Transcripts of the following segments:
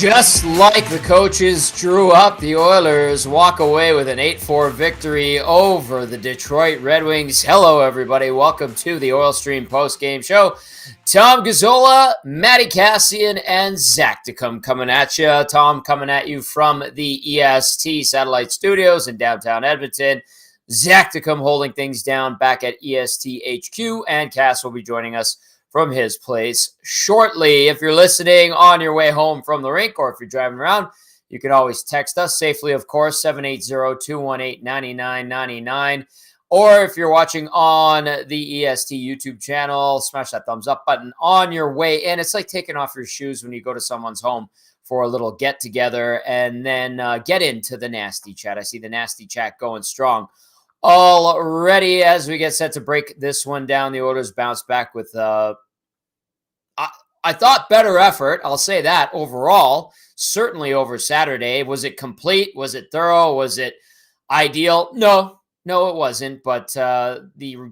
Just like the coaches drew up, the Oilers walk away with an 8-4 victory over the Detroit Red Wings. Hello, everybody. Welcome to the Oil Stream Postgame Show. Tom Gazzola, Matty Kassian, and Zach Decum coming at you. Tom coming at you from the EST Satellite Studios in downtown Edmonton. Zach Decum holding things down back at EST HQ, and Cass will be joining us from his place shortly. If you're listening on your way home from the rink or if you're driving around, you can always text us safely, of course, 780-218-9999. Or if you're watching on the EST YouTube channel, smash that thumbs up button on your way in. It's like taking off your shoes when you go to someone's home for a little get together and then get into the nasty chat. I see the nasty chat going strong already as we get set to break this one down. The Oilers bounce back with, I thought, better effort. I'll say that overall, certainly over Saturday. Was it complete? Was it thorough? Was it ideal? No, it wasn't. But the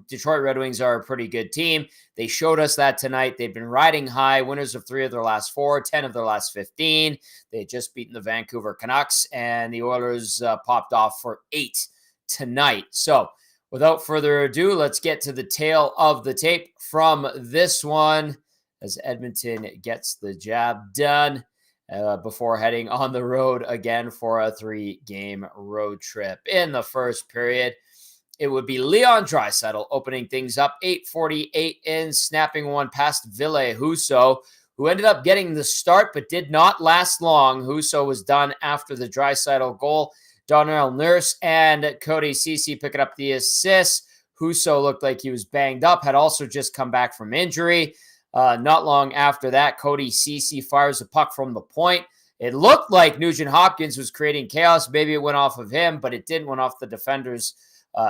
Detroit Red Wings are a pretty good team. They showed us that tonight. They've been riding high, winners of 3 of their last 4, 10 of their last 15. They had just beaten the Vancouver Canucks, and the Oilers popped off for 8 tonight. So without further ado, let's get to the tail of the tape from this one as Edmonton gets the job done before heading on the road again for a 3-game road trip. In the first period, it would be Lyon Draisaitl opening things up, 8:48 in, snapping one past Ville Husso, who ended up getting the start but did not last long. Husso was done after the Draisaitl goal. Darnell Nurse and Cody Ceci picking up the assist. Husso looked like he was banged up, had also just come back from injury. Not long after that, Cody Ceci fires a puck from the point. It looked like Nugent Hopkins was creating chaos. Maybe it went off of him, but it didn't. Went off the defender's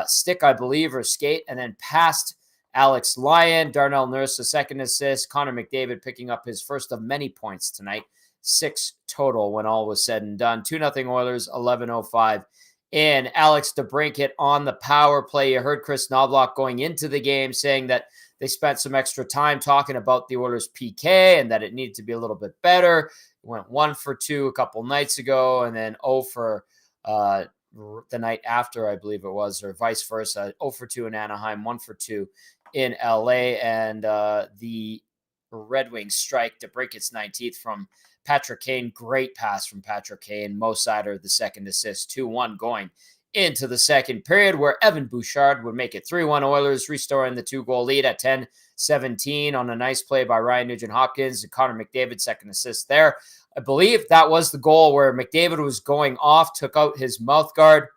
stick, I believe, or skate, and then past Alex Lyon. Darnell Nurse, the second assist. Conor McDavid picking up his first of many points tonight. 6 total when all was said and done. 2-0 Oilers, 11:05 in. Alex Debrincat on the power play. You heard Chris Noblock going into the game saying that they spent some extra time talking about the Oilers PK and that it needed to be a little bit better. It went 1 for 2 a couple nights ago and then 0 for the night after, I believe it was, or vice versa. 0 for 2 in Anaheim, 1 for 2 in LA. And the Red Wings strike Debrincat's 19th from Patrick Kane. Great pass from Patrick Kane. Mo Sider, the second assist, 2-1 going into the second period, where Evan Bouchard would make it 3-1 Oilers, restoring the 2-goal lead at 10:17 on a nice play by Ryan Nugent-Hopkins and Connor McDavid, second assist there. I believe that was the goal where McDavid was going off, took out his mouth guard,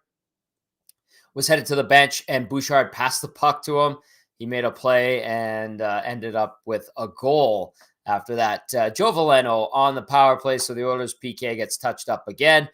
was headed to the bench, and Bouchard passed the puck to him. He made a play and ended up with a goal. After that, Joe Veleno on the power play, so the Oilers PK gets touched up again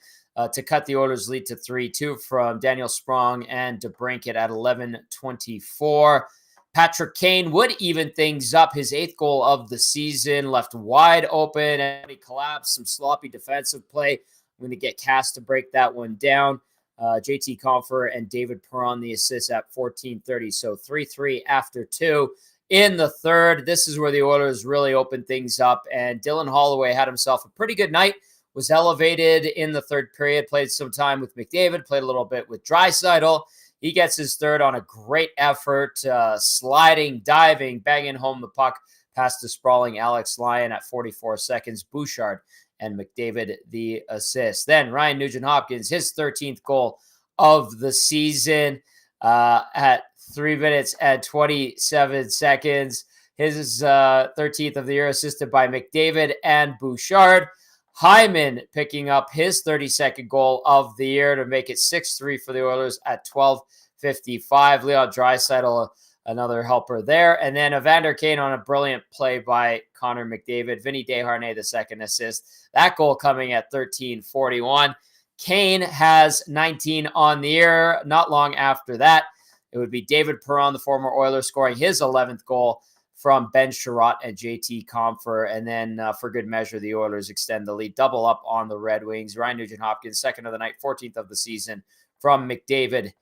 to cut the Oilers lead to 3-2 from Daniel Sprong and Debrincat at 11:24. Patrick Kane would even things up, his 8th goal of the season, left wide open, and he collapsed. Some sloppy defensive play. I'm going to get Cass to break that one down. JT Compher and David Perron the assist at 14:30, so 3-3 after 2. In the third, this is where the Oilers really opened things up, and Dylan Holloway had himself a pretty good night, was elevated in the third period, played some time with McDavid, played a little bit with Draisaitl. He gets his third on a great effort, sliding, diving, banging home the puck past the sprawling Alex Lyon at 44 seconds. Bouchard and McDavid the assist. Then Ryan Nugent-Hopkins, his 13th goal of the season at 3 minutes and 27 seconds. His 13th of the year, assisted by McDavid and Bouchard. Hyman picking up his 32nd goal of the year to make it 6-3 for the Oilers at 12:55. Lyon Draisaitl, another helper there. And then Evander Kane on a brilliant play by Connor McDavid. Vinny Desharnais, the second assist. That goal coming at 13:41. Kane has 19 on the year. Not long after that, it would be David Perron, the former Oiler, scoring his 11th goal from Ben Sherratt and JT Compher. And then for good measure, the Oilers extend the lead, double up on the Red Wings. Ryan Nugent-Hopkins, second of the night, 14th of the season from McDavid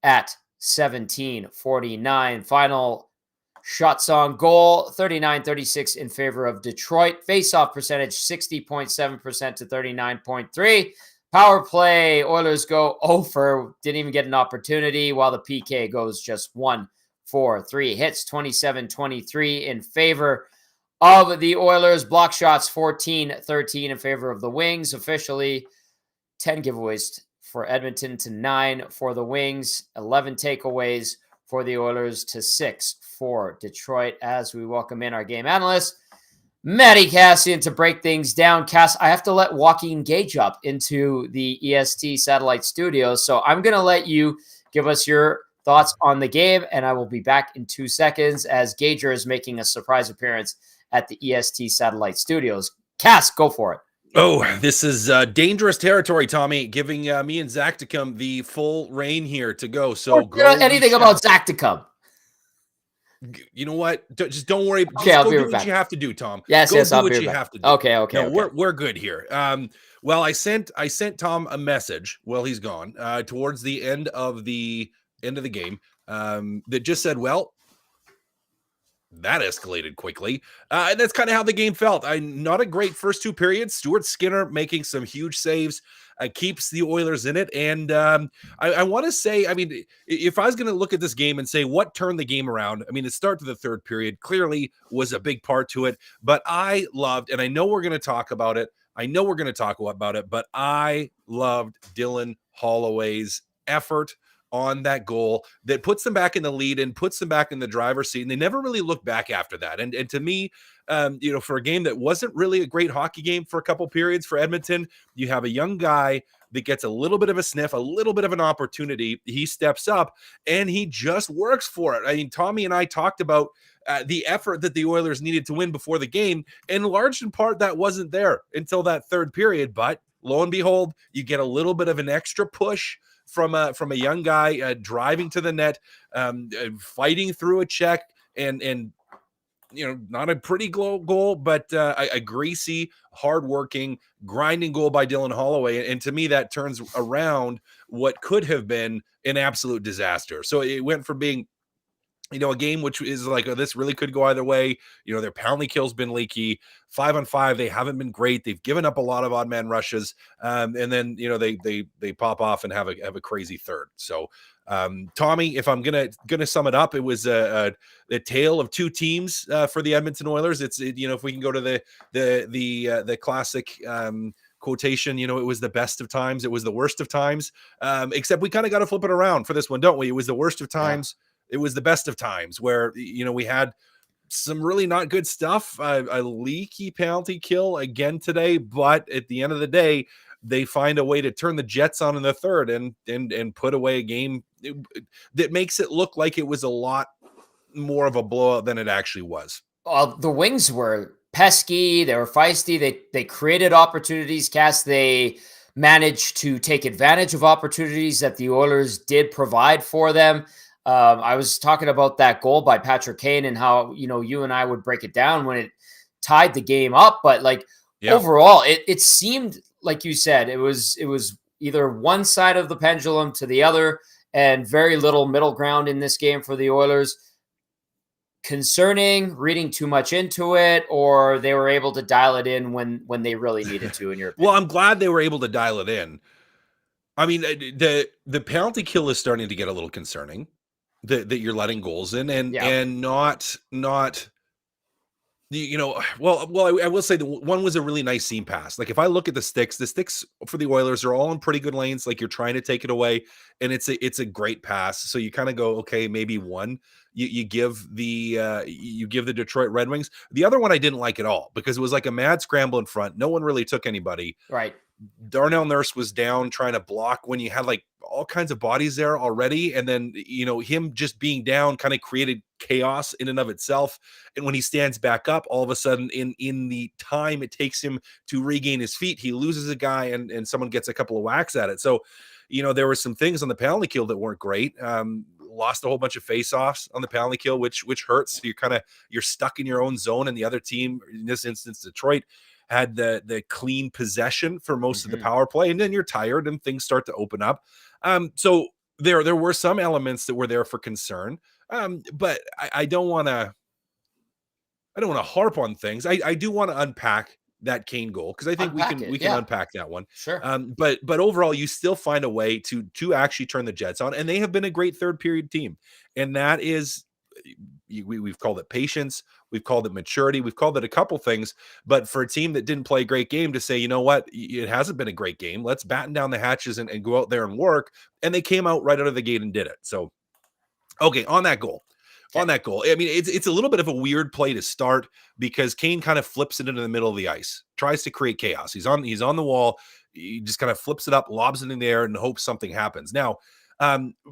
at 17:49. Final Shots on goal, 39-36 in favor of Detroit. Face-off percentage, 60.7% to 39.3. Power play, Oilers go over, didn't even get an opportunity, while the PK goes just 1 for 3 hits, 27-23 in favor of the Oilers. Block shots, 14-13 in favor of the Wings. Officially, 10 giveaways for Edmonton to 9 for the Wings, 11 takeaways for the Oilers to 6 for Detroit. As we welcome in our game analyst, Matty Kassian, to break things down. Cass, I have to let Joaquin Gage up into the EST satellite studios, so I'm going to let you give us your thoughts on the game, and I will be back in 2 seconds as Gager is making a surprise appearance at the EST satellite studios. Cass, go for it. Oh, this is dangerous territory, Tommy, giving me and Zacticum the full reign here to go. So go anything about Zacticum. You know what? Just don't worry. Just okay, go do what you have to do, Tom. Yes, go do I'll what be you back. have to do. Okay. No, we're good here. Well, I sent Tom a message while he's gone towards the end of the game that just said, well, that escalated quickly. And that's kind of how the game felt. Not a great first 2 periods. Stuart Skinner making some huge saves, keeps the Oilers in it. And I want to say, I mean, if I was going to look at this game and say what turned the game around, I mean, the start to the third period clearly was a big part to it. But I loved, and I know we're going to talk about it. But I loved Dylan Holloway's effort on that goal that puts them back in the lead and puts them back in the driver's seat. And they never really looked back after that. And to me, for a game that wasn't really a great hockey game for a couple periods for Edmonton, you have a young guy that gets a little bit of a sniff, a little bit of an opportunity. He steps up and he just works for it. I mean, Tommy and I talked about the effort that the Oilers needed to win before the game. And large in part, that wasn't there until that third period. But lo and behold, you get a little bit of an extra push from a young guy driving to the net, fighting through a check, and not a pretty goal, but a greasy, hardworking, grinding goal by Dylan Holloway. And to me, that turns around what could have been an absolute disaster. So it went from being a game which is like, oh, this really could go either way. Their penalty kill's been leaky. 5-on-5, they haven't been great. They've given up a lot of odd man rushes, and then they pop off and have a crazy third. So, Tommy, if I'm gonna sum it up, it was a tale of two teams for the Edmonton Oilers. If we can go to the classic quotation, it was the best of times, it was the worst of times. Except we kind of got to flip it around for this one, don't we? It was the worst of times. Yeah. It was the best of times, where we had some really not good stuff, a leaky penalty kill again today, but at the end of the day, they find a way to turn the Jets on in the third and put away a game that makes it look like it was a lot more of a blowout than it actually was. Well, the Wings were pesky, they were feisty, they created opportunities, Cass. They managed to take advantage of opportunities that the Oilers did provide for them. I was talking about that goal by Patrick Kane and how, you and I would break it down when it tied the game up. But overall, it seemed, like you said, it was either one side of the pendulum to the other, and very little middle ground in this game for the Oilers. Concerning, reading too much into it, or they were able to dial it in when they really needed to, in your opinion? Well, I'm glad they were able to dial it in. I mean, the penalty kill is starting to get a little concerning. That you're letting goals in and not I will say the one was a really nice seam pass. Like, if I look at the sticks for the Oilers are all in pretty good lanes. Like, you're trying to take it away, and it's a great pass. So you kind of go, okay, maybe one you give the Detroit Red Wings. The other one I didn't like at all, because it was like a mad scramble in front. No one really took anybody. Right. Darnell Nurse was down trying to block when you had like all kinds of bodies there already. And then, him just being down kind of created chaos in and of itself. And when he stands back up, all of a sudden in the time it takes him to regain his feet, he loses a guy and someone gets a couple of whacks at it. So, there were some things on the penalty kill that weren't great. Lost a whole bunch of face-offs on the penalty kill, which hurts. You're stuck in your own zone, and the other team, in this instance, Detroit, had the clean possession for most of the power play, and then you're tired and things start to open up. So There were some elements that were there for concern, but I don't want to harp on things. I do want to unpack that Kane goal because I think we can unpack that one. Sure. But overall, you still find a way to actually turn the Jets on, and they have been a great third period team, and that is we've called it patience, we've called it maturity, we've called it a couple things. But for a team that didn't play a great game to say, you know what, it hasn't been a great game, let's batten down the hatches and go out there and work, and they came out right out of the gate and did it. So, okay, on that goal. I mean, it's a little bit of a weird play to start because Kane kind of flips it into the middle of the ice, tries to create chaos. He's on the wall. He just kind of flips it up, lobs it in the air, and hopes something happens. Now,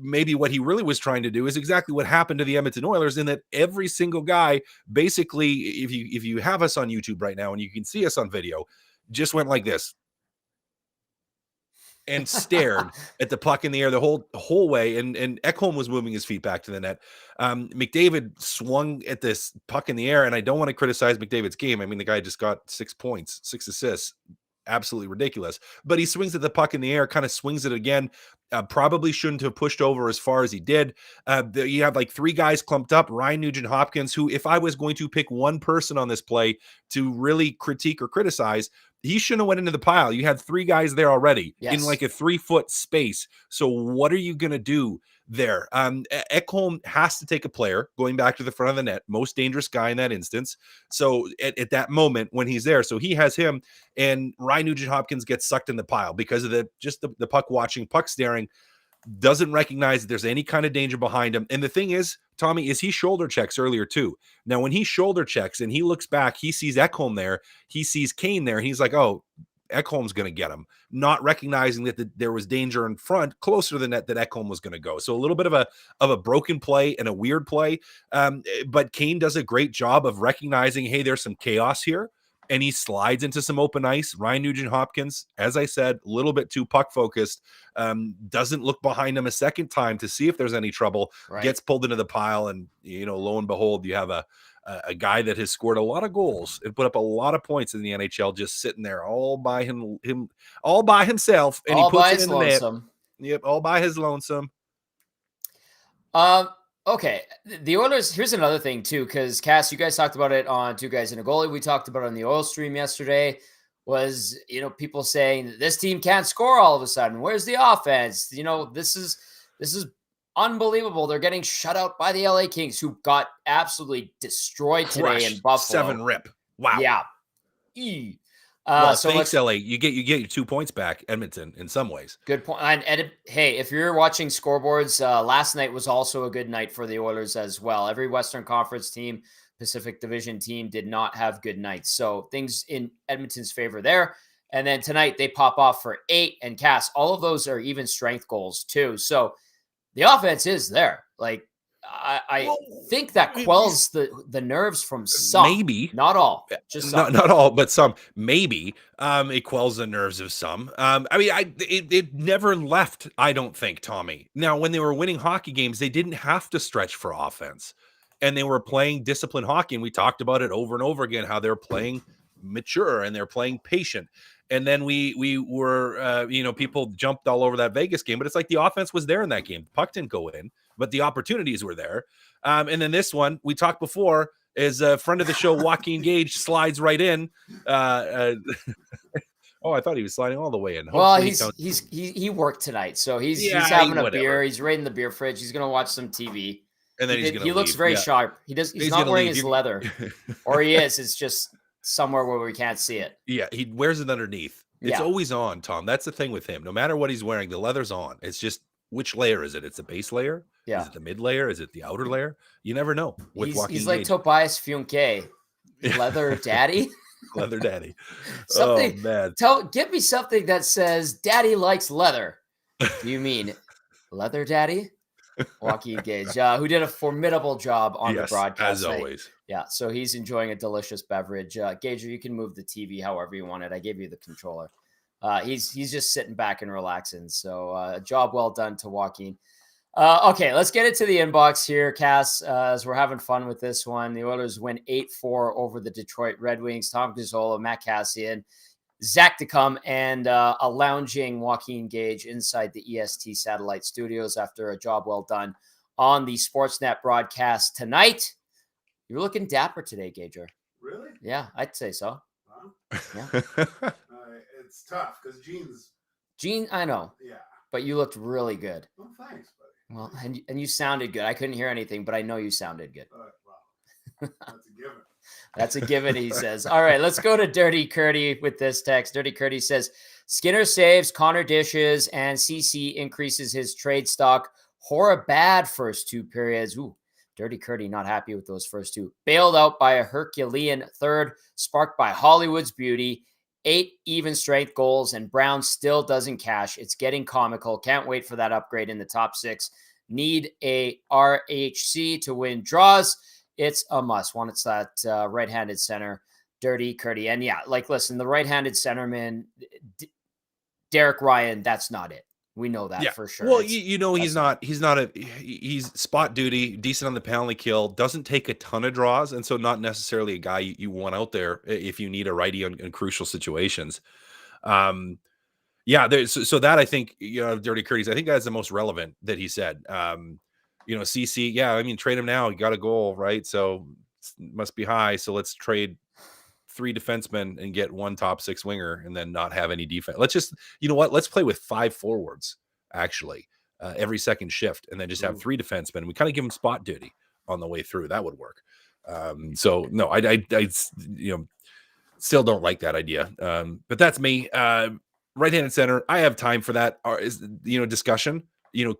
maybe what he really was trying to do is exactly what happened to the Edmonton Oilers, in that every single guy, basically, if you have us on YouTube right now and you can see us on video, just went like this and stared at the puck in the air the whole way. And Ekholm was moving his feet back to the net. McDavid swung at this puck in the air, and I don't want to criticize McDavid's game. I mean, the guy just got 6 points, 6 assists. Absolutely ridiculous. But he swings at the puck in the air, kind of swings it again. Probably shouldn't have pushed over as far as he did. You have like 3 guys clumped up. Ryan Nugent-Hopkins, who, if I was going to pick one person on this play to really critique or criticize, he shouldn't have went into the pile. You had 3 guys there already in like a 3-foot space. So what are you going to do there? Ekholm has to take a player going back to the front of the net, most dangerous guy in that instance. So at that moment when he's there, so he has him, and Ryan Nugent-Hopkins gets sucked in the pile because of the puck watching, puck staring, doesn't recognize that there's any kind of danger behind him. And the thing is, Tommy, is he shoulder checks earlier too. Now, when he shoulder checks and he looks back, he sees Ekholm there, he sees Kane there, and he's like, oh, Ekholm's going to get him, not recognizing that there was danger in front, closer to the net, that Ekholm was going to go. So a little bit of a broken play and a weird play. But Kane does a great job of recognizing, hey, there's some chaos here, and he slides into some open ice. Ryan Nugent-Hopkins, as I said, a little bit too puck focused, doesn't look behind him a second time to see if there's any trouble, gets pulled into the pile, and lo and behold, you have a guy that has scored a lot of goals and put up a lot of points in the NHL, just sitting there all by himself, and all he puts by it in the lonesome. net. Yep, all by his lonesome. Okay, the Oilers, here's another thing too, because Cass, you guys talked about it on Two Guys and a Goalie. We talked about it on the Oil Stream yesterday, was, people saying that this team can't score all of a sudden. Where's the offense? This is unbelievable. They're getting shut out by the LA Kings, who got absolutely destroyed today in Buffalo. 7-rip. Wow. Yeah. Well, so thanks, LA. You get your 2 points back, Edmonton, in some ways. Good point. And hey, if you're watching scoreboards, last night was also a good night for the Oilers as well. Every Western Conference team, Pacific Division team did not have good nights. So things in Edmonton's favor there. And then tonight they pop off for 8, and Cass, all of those are even strength goals too. So the offense is there. Like, I think that quells the nerves from some. Maybe. Not all. Just some. Not all, but some. Maybe. It quells the nerves of some. It never left, I don't think, Tommy. Now, when they were winning hockey games, they didn't have to stretch for offense. And they were playing disciplined hockey. And we talked about it over and over again, how they're playing mature and they're playing patient. And then we were, people jumped all over that Vegas game, but it's like the offense was there in that game. Puck didn't go in, but the opportunities were there. And then this one, we talked before, is a friend of the show, Joaquin Gage, slides right in. Oh, I thought he was sliding all the way in. Hopefully he worked tonight, so he's having a beer. He's raiding the beer fridge. He's gonna watch some TV, and then he looks very sharp. He's not wearing his leather, or he is. It's just somewhere where we can't see it. Yeah, he wears it underneath. It's always on, Tom. That's the thing with him. No matter what he's wearing, the leather's on. It's just, which layer is it? It's the base layer? Yeah. Is it the mid layer? Is it the outer layer? You never know. He's like Tobias Funke, leather daddy. Leather daddy. Something. Oh, man. Give me something that says daddy likes leather. Do you mean leather daddy? Joaquin Gage, who did a formidable job on the broadcast. As always. Yeah, so he's enjoying a delicious beverage. Gage, you can move the TV however you want it. I gave you the controller. He's just sitting back and relaxing. So a job well done to Joaquin. Okay, let's get into the inbox here, Cass, as we're having fun with this one. The Oilers win 8-4 over the Detroit Red Wings. Tom Gazzola, Matt Kassian. Zach to come, and a lounging Joaquin Gage inside the EST Satellite Studios after a job well done on the Sportsnet broadcast tonight. You're looking dapper today, Gager. Really? Yeah, I'd say so. Huh? Yeah. It's tough because jeans. Gene, I know. Yeah. But you looked really good. Well, thanks, buddy. Well, and you sounded good. I couldn't hear anything, but I know you sounded good. Wow. That's a given. That's a given, he says. All right, let's go to Dirty Curdy with this text. Dirty Curdy says, Skinner saves, Connor dishes, and CC increases his trade stock. Horror bad first 2 periods. Ooh, Dirty Curdy not happy with those first 2. Bailed out by a Herculean third, sparked by Hollywood's beauty. 8 even strength goals, and Brown still doesn't cash. It's getting comical. Can't wait for that upgrade in the top 6. Need a RHC to win draws. It's a must. One, it's that right-handed center, Dirty Curdy. And yeah, listen, the right-handed centerman, Derek Ryan, that's not it. We know that for sure. Well, he's spot duty, decent on the penalty kill, doesn't take a ton of draws, and so not necessarily a guy you want out there if you need a righty in crucial situations. So that I think, Dirty Curdy's, I think that's the most relevant that he said. CC, trade him now. You got a goal, right? So must be high. So let's trade 3 defensemen and get 1 top 6 winger and then not have any defense. Let's just, let's play with 5 forwards actually every second shift, and then just have 3 defensemen. We kind of give them spot duty on the way through. That would work. So no, I still don't like that idea. But that's me. Right-handed center, I have time for that. Discussion.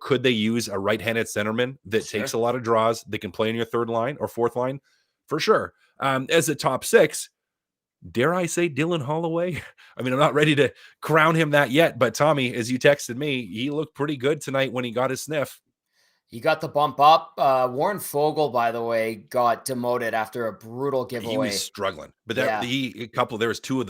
Could they use a right-handed centerman that takes a lot of draws, that can play in your 3rd line or 4th line? For sure. As a top 6, dare I say Dylan Holloway? I mean, I'm not ready to crown him that yet, but Tommy, as you texted me, he looked pretty good tonight when he got his sniff. He got the bump up. Warren Fogle, by the way, got demoted after a brutal giveaway. He was struggling, but there was 2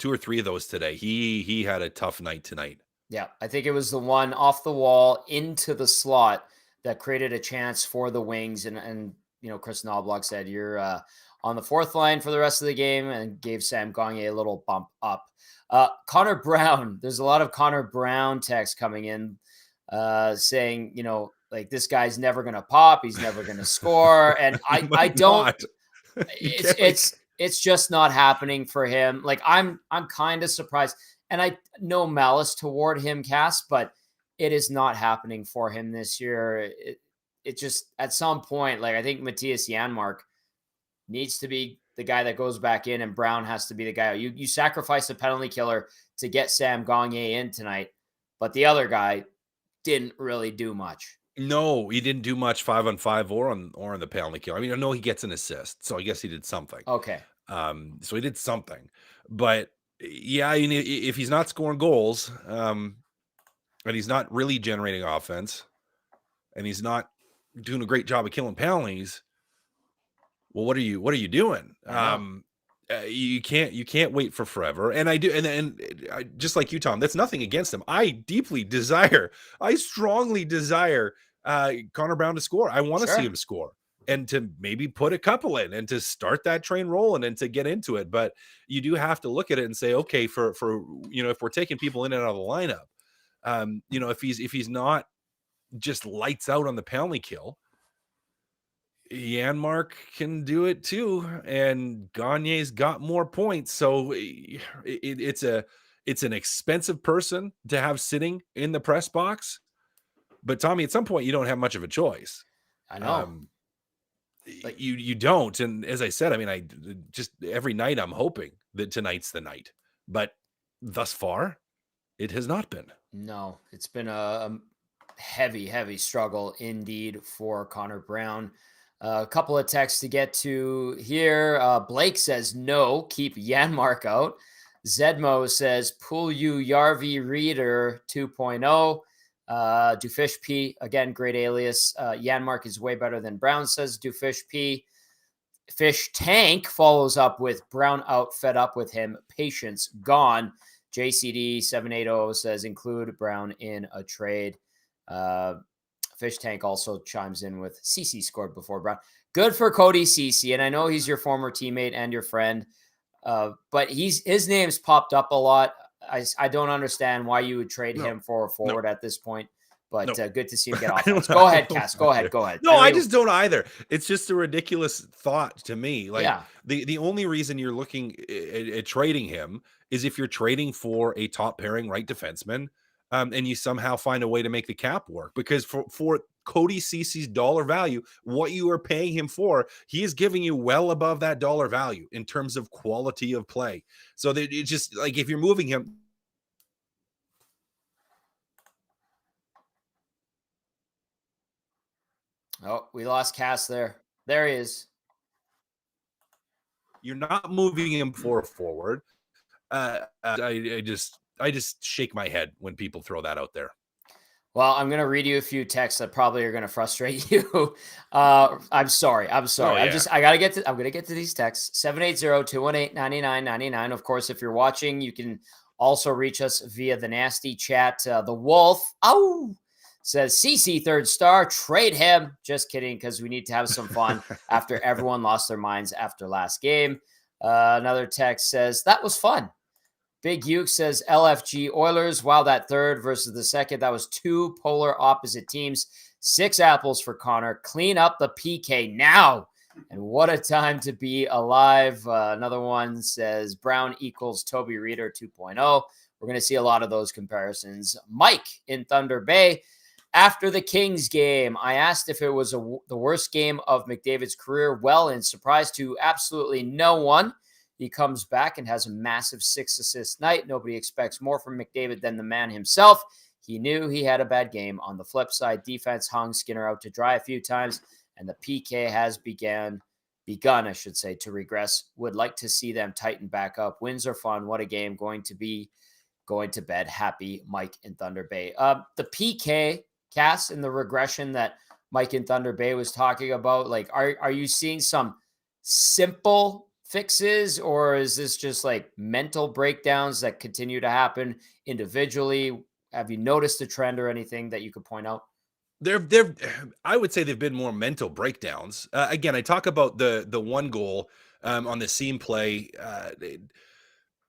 or 3 of those today. He had a tough night tonight. Yeah, I think it was the one off the wall into the slot that created a chance for the Wings. And Chris Noblock said, you're on the 4th line for the rest of the game, and gave Sam Gagner a little bump up. Connor Brown, there's a lot of Connor Brown text coming in saying, this guy's never going to pop. He's never going to score. And I don't, it's just not happening for him. I'm kind of surprised. And I no malice toward him, Cass, but it is not happening for him this year. It just, at some point, I think Matthias Janmark needs to be the guy that goes back in, and Brown has to be the guy. You sacrifice a penalty killer to get Sam Gagner in tonight, but the other guy didn't really do much. No, he didn't do much 5-on-5 or on the penalty kill. I mean, I know he gets an assist, so I guess he did something. Okay. So he did something, but yeah, if he's not scoring goals, and he's not really generating offense, and he's not doing a great job of killing penalties, well, what are you doing? You can't wait for forever. And I do, and I, just like you, Tom, that's nothing against him. I strongly desire Connor Brown to score. I want to see him score, and to maybe put a couple in, and to start that train rolling, and to get into it. But you do have to look at it and say, okay, for if we're taking people in and out of the lineup, if he's not just lights out on the penalty kill, Janmark can do it too, and Gagner's got more points. So it's an expensive person to have sitting in the press box. But Tommy, at some point, you don't have much of a choice. I know. You don't. And as I said, I mean, I just every night I'm hoping that tonight's the night. But thus far, it has not been. No, it's been a heavy struggle indeed for Connor Brown. A couple of texts to get to here. Blake says, no, keep Janmark out. Zedmo says, pull you Yarvi Reader 2.0. Doofish P, again, great alias. Janmark is way better than Brown, says Doofish P. Fish Tank follows up with Brown out, fed up with him. Patience gone. JCD 780 says, include Brown in a trade. Fish Tank also chimes in with Ceci scored before Brown. Good for Cody Ceci, and I know he's your former teammate and your friend. But his name's popped up a lot. I don't understand why you would trade him for a forward at this point. But good to see him get offense. Go ahead, Cass. Go ahead. No, I just don't either. It's just a ridiculous thought to me. Like Yeah. the only reason you're looking at trading him is if you're trading for a top pairing right defenseman, and you somehow find a way to make the cap work. Because for Cody Ceci's dollar value, what you are paying him for, he is giving you well above that dollar value in terms of quality of play. So that it's just like if you're moving him. Oh, we lost Cass there. There he is. You're not moving him for a forward. I just shake my head when people throw that out there. Well, I'm going to read you a few texts that probably are going to frustrate you. I'm sorry. Oh, yeah. I'm going to get to these texts. 780-218-9999. Of course, if you're watching, you can also reach us via the nasty chat. The Wolf, says CC third star, trade him. Just kidding, because we need to have some fun after everyone lost their minds after last game. Another text says, that was fun. Big Uke says LFG Oilers. Wow, that third versus the second. That was two polar opposite teams. 6 apples for Connor. Clean up the PK now. And what a time to be alive. Another one says Brown equals Toby Reeder 2.0. We're going to see a lot of those comparisons. Mike in Thunder Bay. After the Kings game, I asked if it was the worst game of McDavid's career. Well, in surprise to absolutely no one, he comes back and has a massive 6-assist night. Nobody expects more from McDavid than the man himself. He knew he had a bad game. On the flip side, defense hung Skinner out to dry a few times, and the PK has begun, to regress. Would like to see them tighten back up. Wins are fun. What a game. Going to bed happy, Mike in Thunder Bay. The PK, Cass, and the regression that Mike in Thunder Bay was talking about, like, are you seeing some simple fixes, or is this just like mental breakdowns that continue to happen individually? Have you noticed a trend or anything that you could point out? I would say they've been more mental breakdowns. Again, I talk about the one goal on the seam play.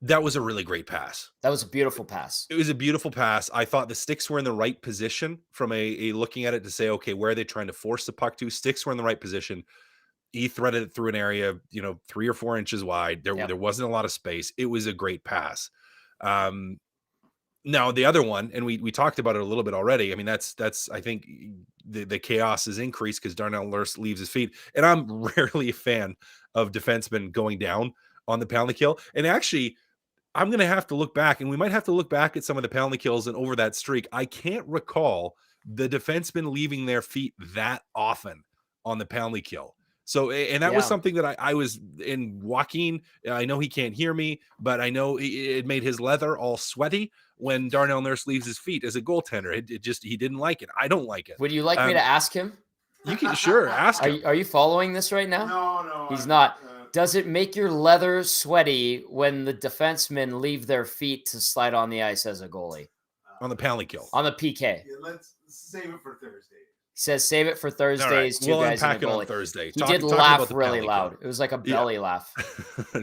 That was a really great pass. That was a beautiful pass. It was a beautiful pass. I thought the sticks were in the right position from a looking at it to say, okay, where are they trying to force the puck to? Sticks were in the right position. He threaded it through an area, 3 or 4 inches wide. There wasn't a lot of space. It was a great pass. Now the other one, and we talked about it a little bit already. I mean, that's I think the chaos is increased because Darnell Nurse leaves his feet. And I'm rarely a fan of defensemen going down on the penalty kill. And actually, I'm going to have to look back, and we might have to look back at some of the penalty kills and over that streak. I can't recall the defensemen leaving their feet that often on the penalty kill. So, and that was something that I was in Joaquin. I know he can't hear me, but I know it made his leather all sweaty when Darnell Nurse leaves his feet as a goaltender. He didn't like it. I don't like it. Would you like me to ask him? You can sure ask him. Are you following this right now? No. He's not. Does it make your leather sweaty when the defensemen leave their feet to slide on the ice as a goalie? On the penalty kill. On the PK. Yeah, let's save it for Thursday. He says save it for Thursdays. Right. We'll guys unpack in it goalie. on Thursday. He did laugh really loud. It was like a belly laugh.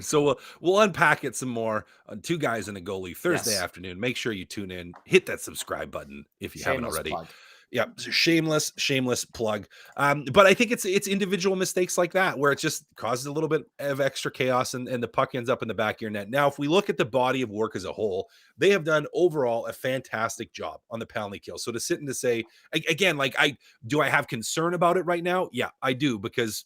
So we'll unpack it some more on 2 guys in a goalie Thursday afternoon. Make sure you tune in. Hit that subscribe button if you haven't already. Plug. Yeah, shameless plug. But I think it's individual mistakes like that where it just causes a little bit of extra chaos and the puck ends up in the back of your net. Now, if we look at the body of work as a whole, they have done overall a fantastic job on the penalty kill. So to sit and to say, again, like do I have concern about it right now? Yeah, I do, because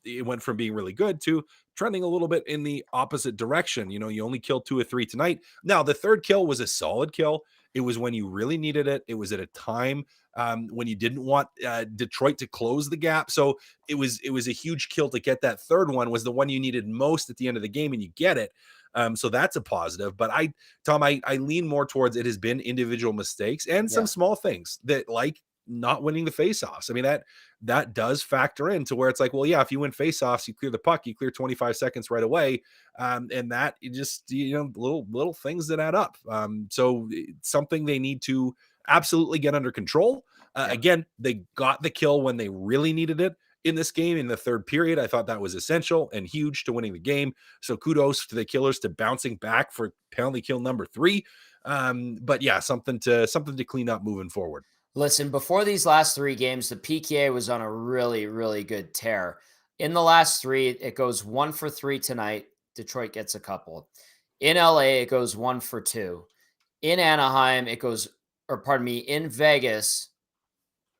it went from being really good to trending a little bit in the opposite direction. You only killed 2 or 3 tonight. Now, the third kill was a solid kill. It was when you really needed it. It was at a time when you didn't want Detroit to close the gap. So it was a huge kill to get that third one, was the one you needed most at the end of the game, and you get it. So that's a positive. But Tom, I lean more towards it has been individual mistakes and some small things that, like not winning the faceoffs. I mean, that does factor into where it's like, well, yeah, if you win faceoffs, you clear the puck, you clear 25 seconds right away. And that just, little things that add up. So it's something they need to absolutely get under control. Again, they got the kill when they really needed it. in this game in the third period. I thought that was essential and huge to winning the game. So kudos to the Killers to bouncing back for penalty kill number 3. But yeah, something to clean up moving forward. Listen, before these last 3 games, the PKA was on a really, really good tear. In the last 3, it goes 1 for 3 tonight. Detroit gets a couple. In LA, it goes 1 for 2. In Anaheim, in Vegas,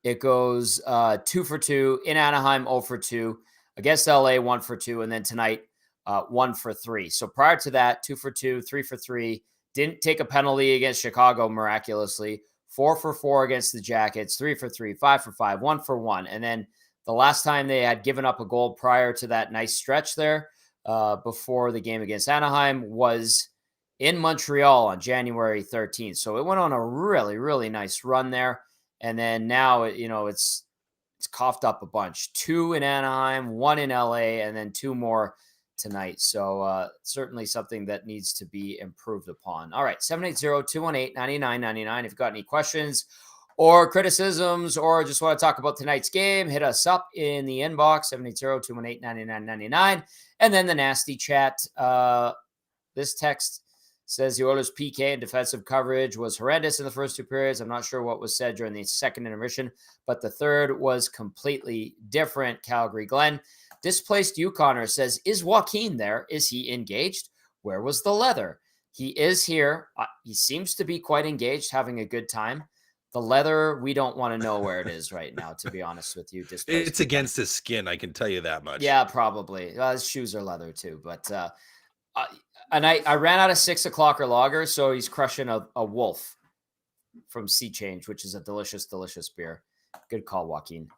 it goes 2 for 2. In Anaheim, 0 for 2. Against LA, 1 for 2. And then tonight, 1 for 3. So prior to that, 2 for 2, 3 for 3. Didn't take a penalty against Chicago miraculously. 4 for 4 against the Jackets, 3 for 3, 5 for 5, 1 for 1. And then the last time they had given up a goal prior to that nice stretch there before the game against Anaheim was in Montreal on January 13th. So it went on a really, really nice run there. And then now, it's coughed up a bunch. 2 in Anaheim, 1 in LA, and then 2 more tonight. So certainly something that needs to be improved upon. All right, 780-218-9999. If you've got any questions or criticisms or just want to talk about tonight's game, hit us up in the inbox, 780-218-9999. And then the nasty chat. This text says the Oilers' PK and defensive coverage was horrendous in the first 2 periods. I'm not sure what was said during the second intermission, but the third was completely different. Calgary Glenn. Displaced Connor says, is Joaquin there? Is he engaged? Where was the leather? He is here. He seems to be quite engaged, having a good time. The leather, we don't want to know where it is right now, to be honest with you. It's against his skin, I can tell you that much. Yeah, probably. His shoes are leather too. But and I ran out of 6 o'clock lager, so he's crushing a wolf from Sea Change, which is a delicious, delicious beer. Good call, Joaquin.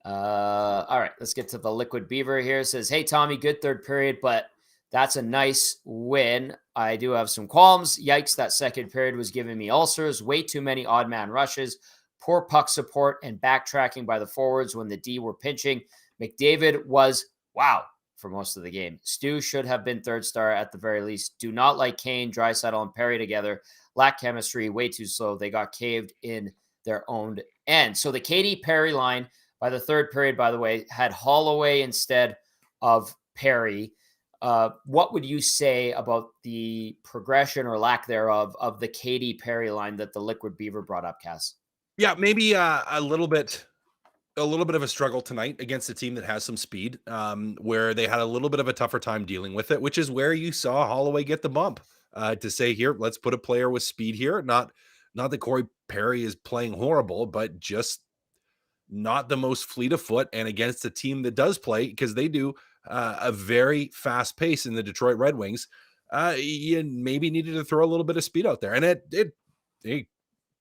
All right, let's get to the Liquid Beaver here. It says, hey, Tommy, good third period, but that's a nice win. I do have some qualms. Yikes, that second period was giving me ulcers. Way too many odd man rushes, poor puck support, and backtracking by the forwards when the D were pinching. McDavid was, wow, for most of the game. Stu should have been third star at the very least. Do not like Kane, Draisaitl, and Perry together. Lack chemistry, way too slow. They got caved in their own end. So the Katie Perry line by the third period, by the way, had Holloway instead of Perry. What would you say about the progression or lack thereof of the Katie Perry line that the Liquid Beaver brought up, Cass? Yeah, maybe a little bit of a struggle tonight against a team that has some speed, where they had a little bit of a tougher time dealing with it, which is where you saw Holloway get the bump to say, here, let's put a player with speed here. Not that Corey Perry is playing horrible, but just not the most fleet of foot, and against a team that does play, because they do a very fast pace in the Detroit Red Wings, you maybe needed to throw a little bit of speed out there, and it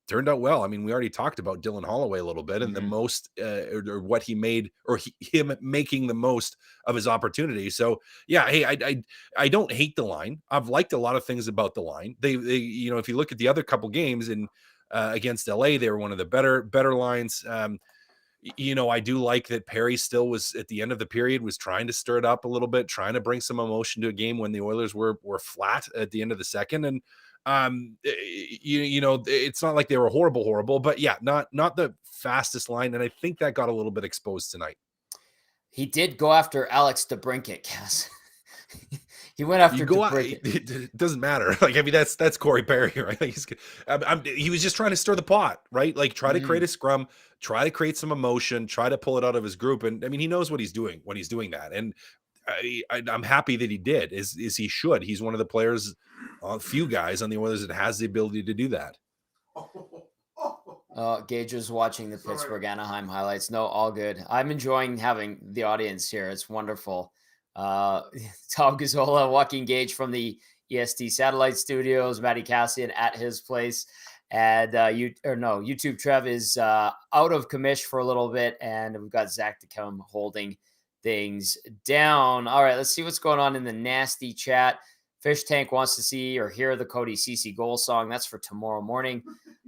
turned out well. I mean, we already talked about Dylan Holloway a little bit, and the most or what he made, or him making the most of his opportunity. So yeah, hey, I don't hate the line. I've liked a lot of things about the line. They if you look at the other couple games in against LA, they were one of the better lines. I do like that Perry still was at the end of the period was trying to stir it up a little bit, trying to bring some emotion to a game when the Oilers were flat at the end of the second. And it's not like they were horrible, but yeah, not the fastest line. And I think that got a little bit exposed tonight. He did go after Alex Debrincat, Cass. He went after Debrincat. It doesn't matter. Like, I mean, that's Corey Perry, right? Like he was just trying to stir the pot, right? Like, try to create a scrum, try to create some emotion, try to pull it out of his group. And I mean, he knows what he's doing when he's doing that. And I'm happy that he did. Is he should. He's one of the players, a few guys on the Oilers that has the ability to do that. Gage is watching the Pittsburgh Anaheim highlights. No, all good. I'm enjoying having the audience here. It's wonderful. Tom Gazzola, walking Gage from the EST satellite studios, Matty Kassian at his place. And YouTube Trev is out of commish for a little bit, and we've got Zach to come holding things down. All right, let's see what's going on in the nasty chat. Fish Tank wants to see or hear the Cody Ceci goal song. That's for tomorrow morning.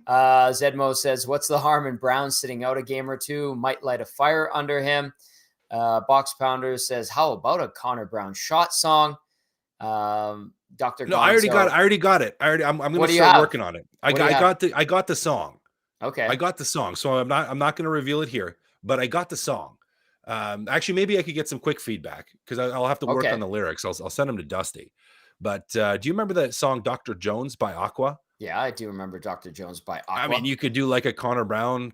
Zedmo says, what's the harm in Brown sitting out a game or two? Might light a fire under him. Box Pounder says, how about a Connor Brown shot song? Dr. No, I already got it. I'm going to start working on it. I got the song. Okay. I got the song. So I'm not going to reveal it here, but I got the song. Actually, maybe I could get some quick feedback because I'll have to work Okay. on the lyrics. I'll send them to Dusty. But do you remember that song Dr. Jones by Aqua? Yeah, I do remember Dr. Jones by I Aqua. mean, you could do like a Connor Brown.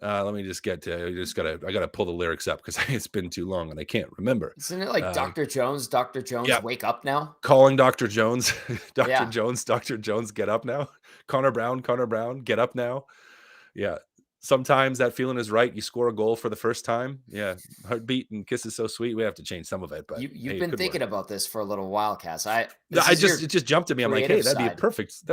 Let me just get to. I gotta pull the lyrics up because it's been too long and I can't remember. Isn't it like Uh, Dr. Jones, Dr. Jones, yeah, wake up now? calling Dr. Jones, Yeah. Dr. Jones, get up now. Connor Brown, get up now. Yeah. Sometimes that feeling is right. You score a goal for the first time. Yeah. Heartbeat and kiss is so sweet. We have to change some of it, but You've hey, it been could work. thinking about this for a little while, Cass. No, This is your it just jumped at me. I'm like, hey, creative side. that'd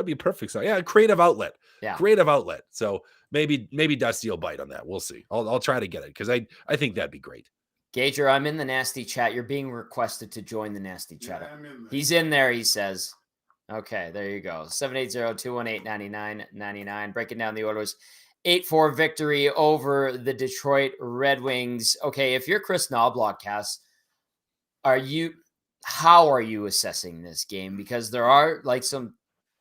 be a perfect song. Yeah, creative outlet. Yeah. Creative outlet. So maybe Dusty will bite on that. We'll see. I'll try to get it because I think that'd be great. Gager, I'm in the nasty chat. You're being requested to join the nasty chat. Yeah, I'm in there. He's in there, he says. Okay, there you go. 780-218-9999. Breaking down the orders. 8-4 victory over the Detroit Red Wings. Okay, if you're Chris Noblock, Cass, how are you assessing this game? Because there are like some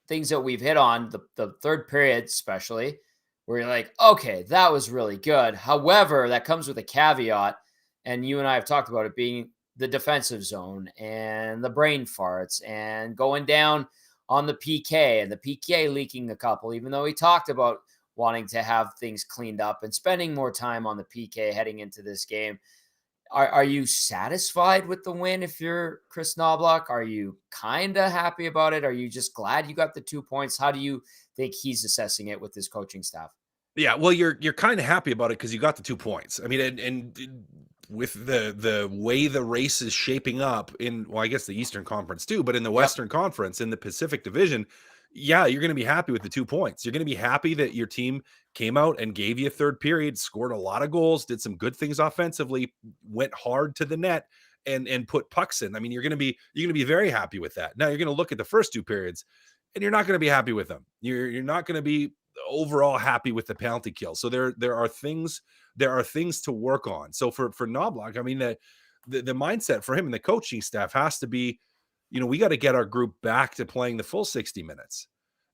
things that we've hit on, the third period especially, where you're like, okay, that was really good. However, that comes with a caveat, and you and I have talked about it being the defensive zone and the brain farts and going down on the PK and the PK leaking a couple, even though he talked about wanting to have things cleaned up and spending more time on the PK heading into this game. Are you satisfied with the win if you're Chris Knobloch? Are you kind of happy about it? Are you just glad you got the 2 points? How do you think he's assessing it with his coaching staff? Yeah, well, you're kind of happy about it because you got the 2 points. I mean, and with the way the race is shaping up in, well, I guess the Eastern Conference too, but in the Western Conference, in the Pacific Division, yeah, you're going to be happy with the 2 points. You're going to be happy that your team came out and gave you a third period, scored a lot of goals, did some good things offensively, went hard to the net and put pucks in. I mean, you're going to be very happy with that. Now you're going to look at the first 2 periods and you're not going to be happy with them. You're not going to be overall happy with the penalty kill. So there are things to work on. So for Knobloch, I mean, the mindset for him and the coaching staff has to be, we got to get our group back to playing the full 60 minutes.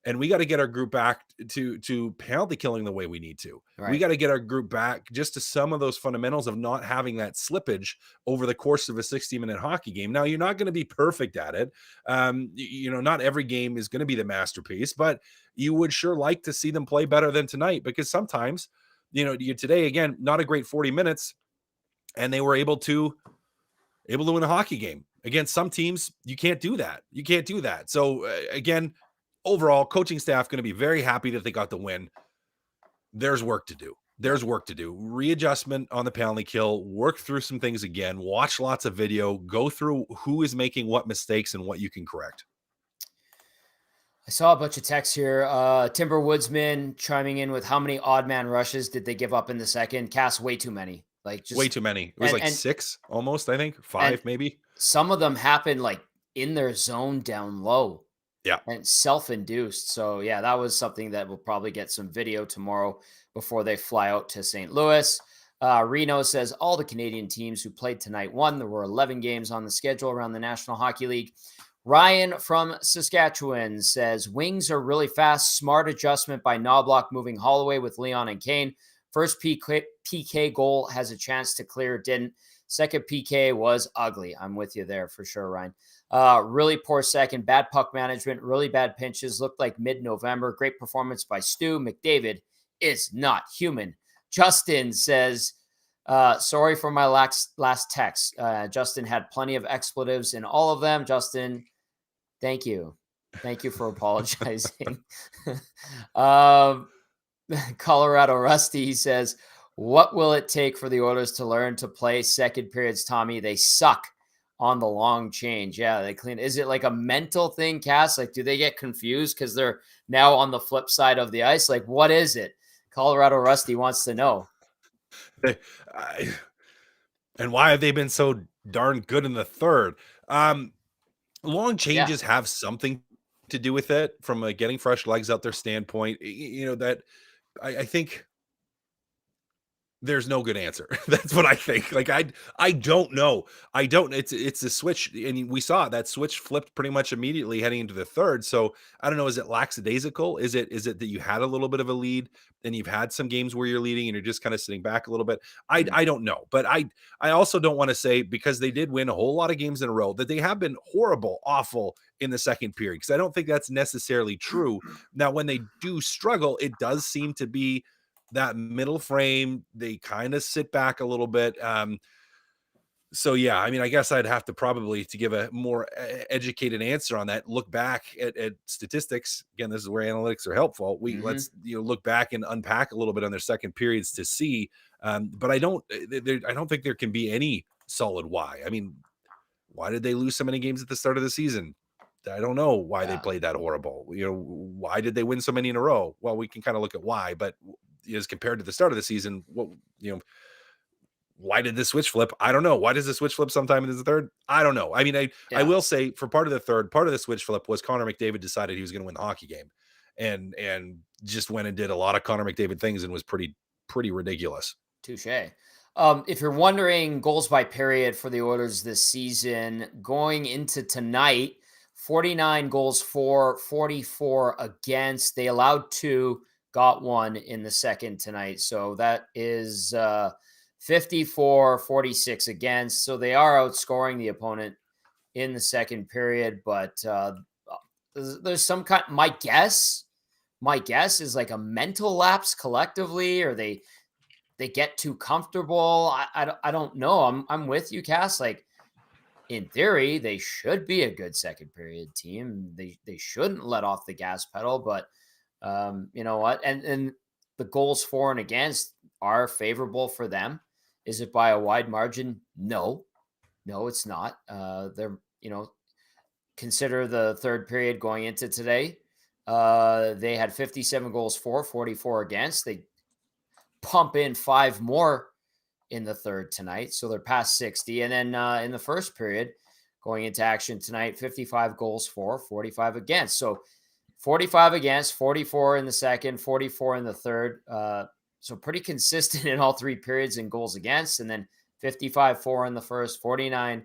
And we got to get our group back to penalty killing the way we need to. Right. We got to get our group back just to some of those fundamentals of not having that slippage over the course of a 60-minute hockey game. Now, you're not going to be perfect at it. Not every game is going to be the masterpiece, but you would sure like to see them play better than tonight, because sometimes, today, again, not a great 40 minutes, and they were able to win a hockey game. Against some teams, you can't do that. So again, overall, coaching staff going to be very happy that they got the win. There's work to do. Readjustment on the penalty kill, work through some things again, watch lots of video, go through who is making what mistakes and what you can correct. I saw a bunch of texts here. Timber Woodsman chiming in with how many odd man rushes did they give up in the second? Cass, way too many. Like, just way too many. It was 6 almost, I think. 5 maybe. Some of them happened like in their zone down low. Yeah. And self-induced. So yeah, that was something that we'll probably get some video tomorrow before they fly out to St. Louis. Reno says all the Canadian teams who played tonight won. There were 11 games on the schedule around the National Hockey League. Ryan from Saskatchewan says Wings are really fast. Smart adjustment by Noblock moving Holloway with Lyon and Kane. First PK goal has a chance to clear. Didn't. Second PK was ugly. I'm with you there for sure, Ryan. Really poor second. Bad puck management. Really bad pinches. Looked like mid-November. Great performance by Stu. McDavid is not human. Justin says, sorry for my last text. Justin had plenty of expletives in all of them. Justin, thank you. Thank you for apologizing. Colorado Rusty says, what will it take for the Oilers to learn to play second periods, Tommy? They suck on the long change. Yeah, they clean. Is it like a mental thing, Cass? Like, do they get confused because they're now on the flip side of the ice? Like, what is it? Colorado Rusty wants to know. And why have they been so darn good in the third? Long changes have something to do with it from getting fresh legs out their standpoint. That I think There's no good answer. That's what I think. Like, I don't know. I don't. It's a switch, and we saw that switch flipped pretty much immediately heading into the third. So I don't know. Is it lackadaisical? Is it that you had a little bit of a lead and you've had some games where you're leading and you're just kind of sitting back a little bit? I don't know. But I also don't want to say, because they did win a whole lot of games in a row, that they have been horrible, awful in the second period, because I don't think that's necessarily true. Now, when they do struggle, it does seem to be that middle frame. They kind of sit back a little bit. So yeah, I mean, I guess I'd have to probably, to give a more educated answer on that, look back at statistics. Again, this is where analytics are helpful. Let's look back and unpack a little bit on their second periods to see. But I don't think there can be any solid why. I mean, why did they lose so many games at the start of the season? I don't know why they played that horrible. Why did they win so many in a row? Well, we can kind of look at why, but as compared to the start of the season, why did the switch flip? I don't know. Why does the switch flip sometime in the third? I don't know. I mean, I will say, for part of the third, part of the switch flip was Conor McDavid decided he was going to win the hockey game, and just went and did a lot of Conor McDavid things and was pretty ridiculous. Touche. If you're wondering goals by period for the Oilers this season, going into tonight, 49 goals for, 44 against. They allowed 2, got 1 in the second tonight. So that is 54-46 against. So they are outscoring the opponent in the second period. But there's some kind, my guess is like a mental lapse collectively, or they get too comfortable. I don't know. I'm with you, Cass. Like, in theory, they should be a good second period team. They shouldn't let off the gas pedal, but you know what? And the goals for and against are favorable for them. Is it by a wide margin? No, it's not. They're, consider the third period going into today. They had 57 goals for, 44 against. They pump in 5 more in the third tonight, so they're past 60. And then in the first period, going into action tonight, 55 goals for, 45 against. So 45 against, 44 in the second, 44 in the third. So pretty consistent in all 3 periods in goals against. And then 55-4 in the first, 49-4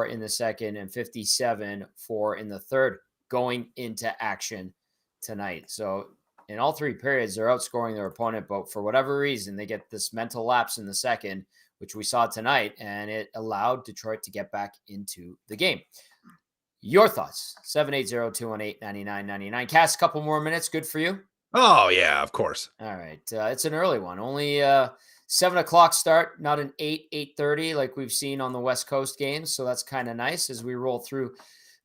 in the second, and 57-4 in the third going into action tonight. So in all 3 periods, they're outscoring their opponent, but for whatever reason, they get this mental lapse in the second, which we saw tonight, and it allowed Detroit to get back into the game. Your thoughts? 780-218-9999. Cass, a couple more minutes. Good for you? Oh, yeah, of course. All right. It's an early one. Only 7 o'clock start, not an 8:30 like we've seen on the West Coast games. So that's kind of nice as we roll through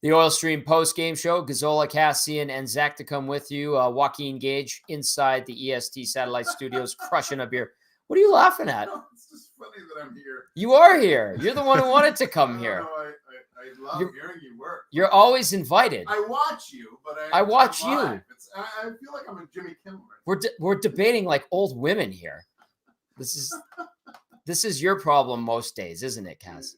the Oil Stream post-game show. Gazzola, Kassian, and Zach to come with you. Joaquin Gage inside the EST Satellite Studios crushing a beer. What are you laughing at? No, it's just funny that I'm here. You are here. You're the one who wanted to come here. I love hearing you work. You're always invited. I watch you, but I watch you. I feel like I'm a Jimmy Kimmel. We're debating like old women here. This is your problem most days, isn't it, Kaz?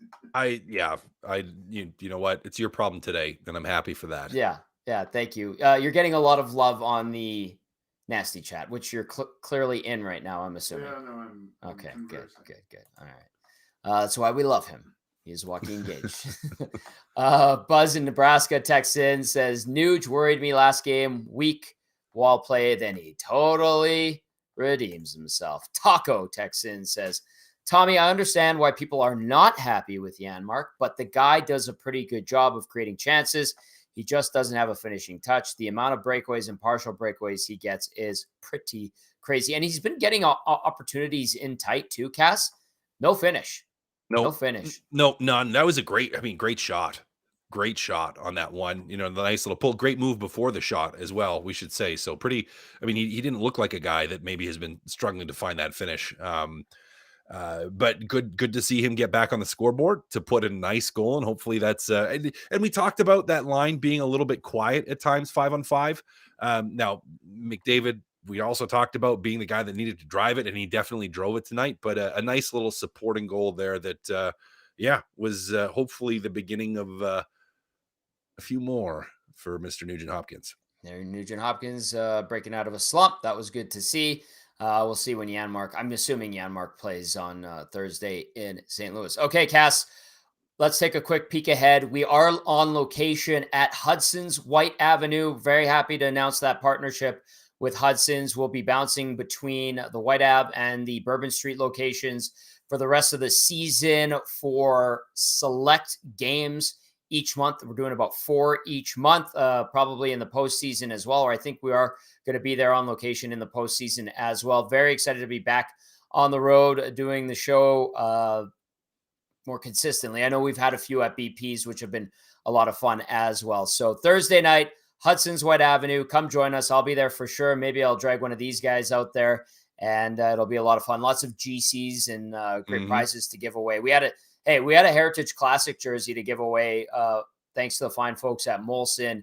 You know what? It's your problem today, and I'm happy for that. Yeah. Thank you. You're getting a lot of love on the nasty chat, which you're clearly in right now, I'm assuming. Yeah, no, I'm okay. I'm Good. All right. That's why we love him. He's Joaquin Gage. Buzz in Nebraska texts in, says, Nuge worried me last game, weak wall play, then he totally redeems himself. Taco texts in, says, Tommy, I understand why people are not happy with Janmark, but the guy does a pretty good job of creating chances. He just doesn't have a finishing touch. The amount of breakaways and partial breakaways he gets is pretty crazy. And he's been getting opportunities in tight too, Cass. No finish. No finish. No, none. That was a great shot. Great shot on that one. The nice little pull. Great move before the shot as well, we should say. So pretty, he didn't look like a guy that maybe has been struggling to find that finish. But good to see him get back on the scoreboard to put a nice goal. And hopefully that's, and we talked about that line being a little bit quiet at times, 5-on-5. Now McDavid, we also talked about being the guy that needed to drive it, and he definitely drove it tonight. But a nice little supporting goal there that, was hopefully the beginning of a few more for Mr. Nugent Hopkins. There, Nugent Hopkins breaking out of a slump. That was good to see. We'll see when I'm assuming Janmark plays on Thursday in St. Louis. Okay, Cass, let's take a quick peek ahead. We are on location at Hudson's White Avenue. Very happy to announce that partnership with Hudson's. We'll be bouncing between the White Ave and the Bourbon Street locations for the rest of the season for select games each month. We're doing about 4 each month, probably in the postseason as well, or I think we are going to be there on location in the postseason as well. Very excited to be back on the road doing the show more consistently. I know we've had a few at BP's, which have been a lot of fun as well. So Thursday night, Hudson's White Avenue, come join us. I'll be there for sure. Maybe I'll drag one of these guys out there, and it'll be a lot of fun. Lots of GCs and great prizes to give away. We had a Heritage Classic jersey to give away, thanks to the fine folks at Molson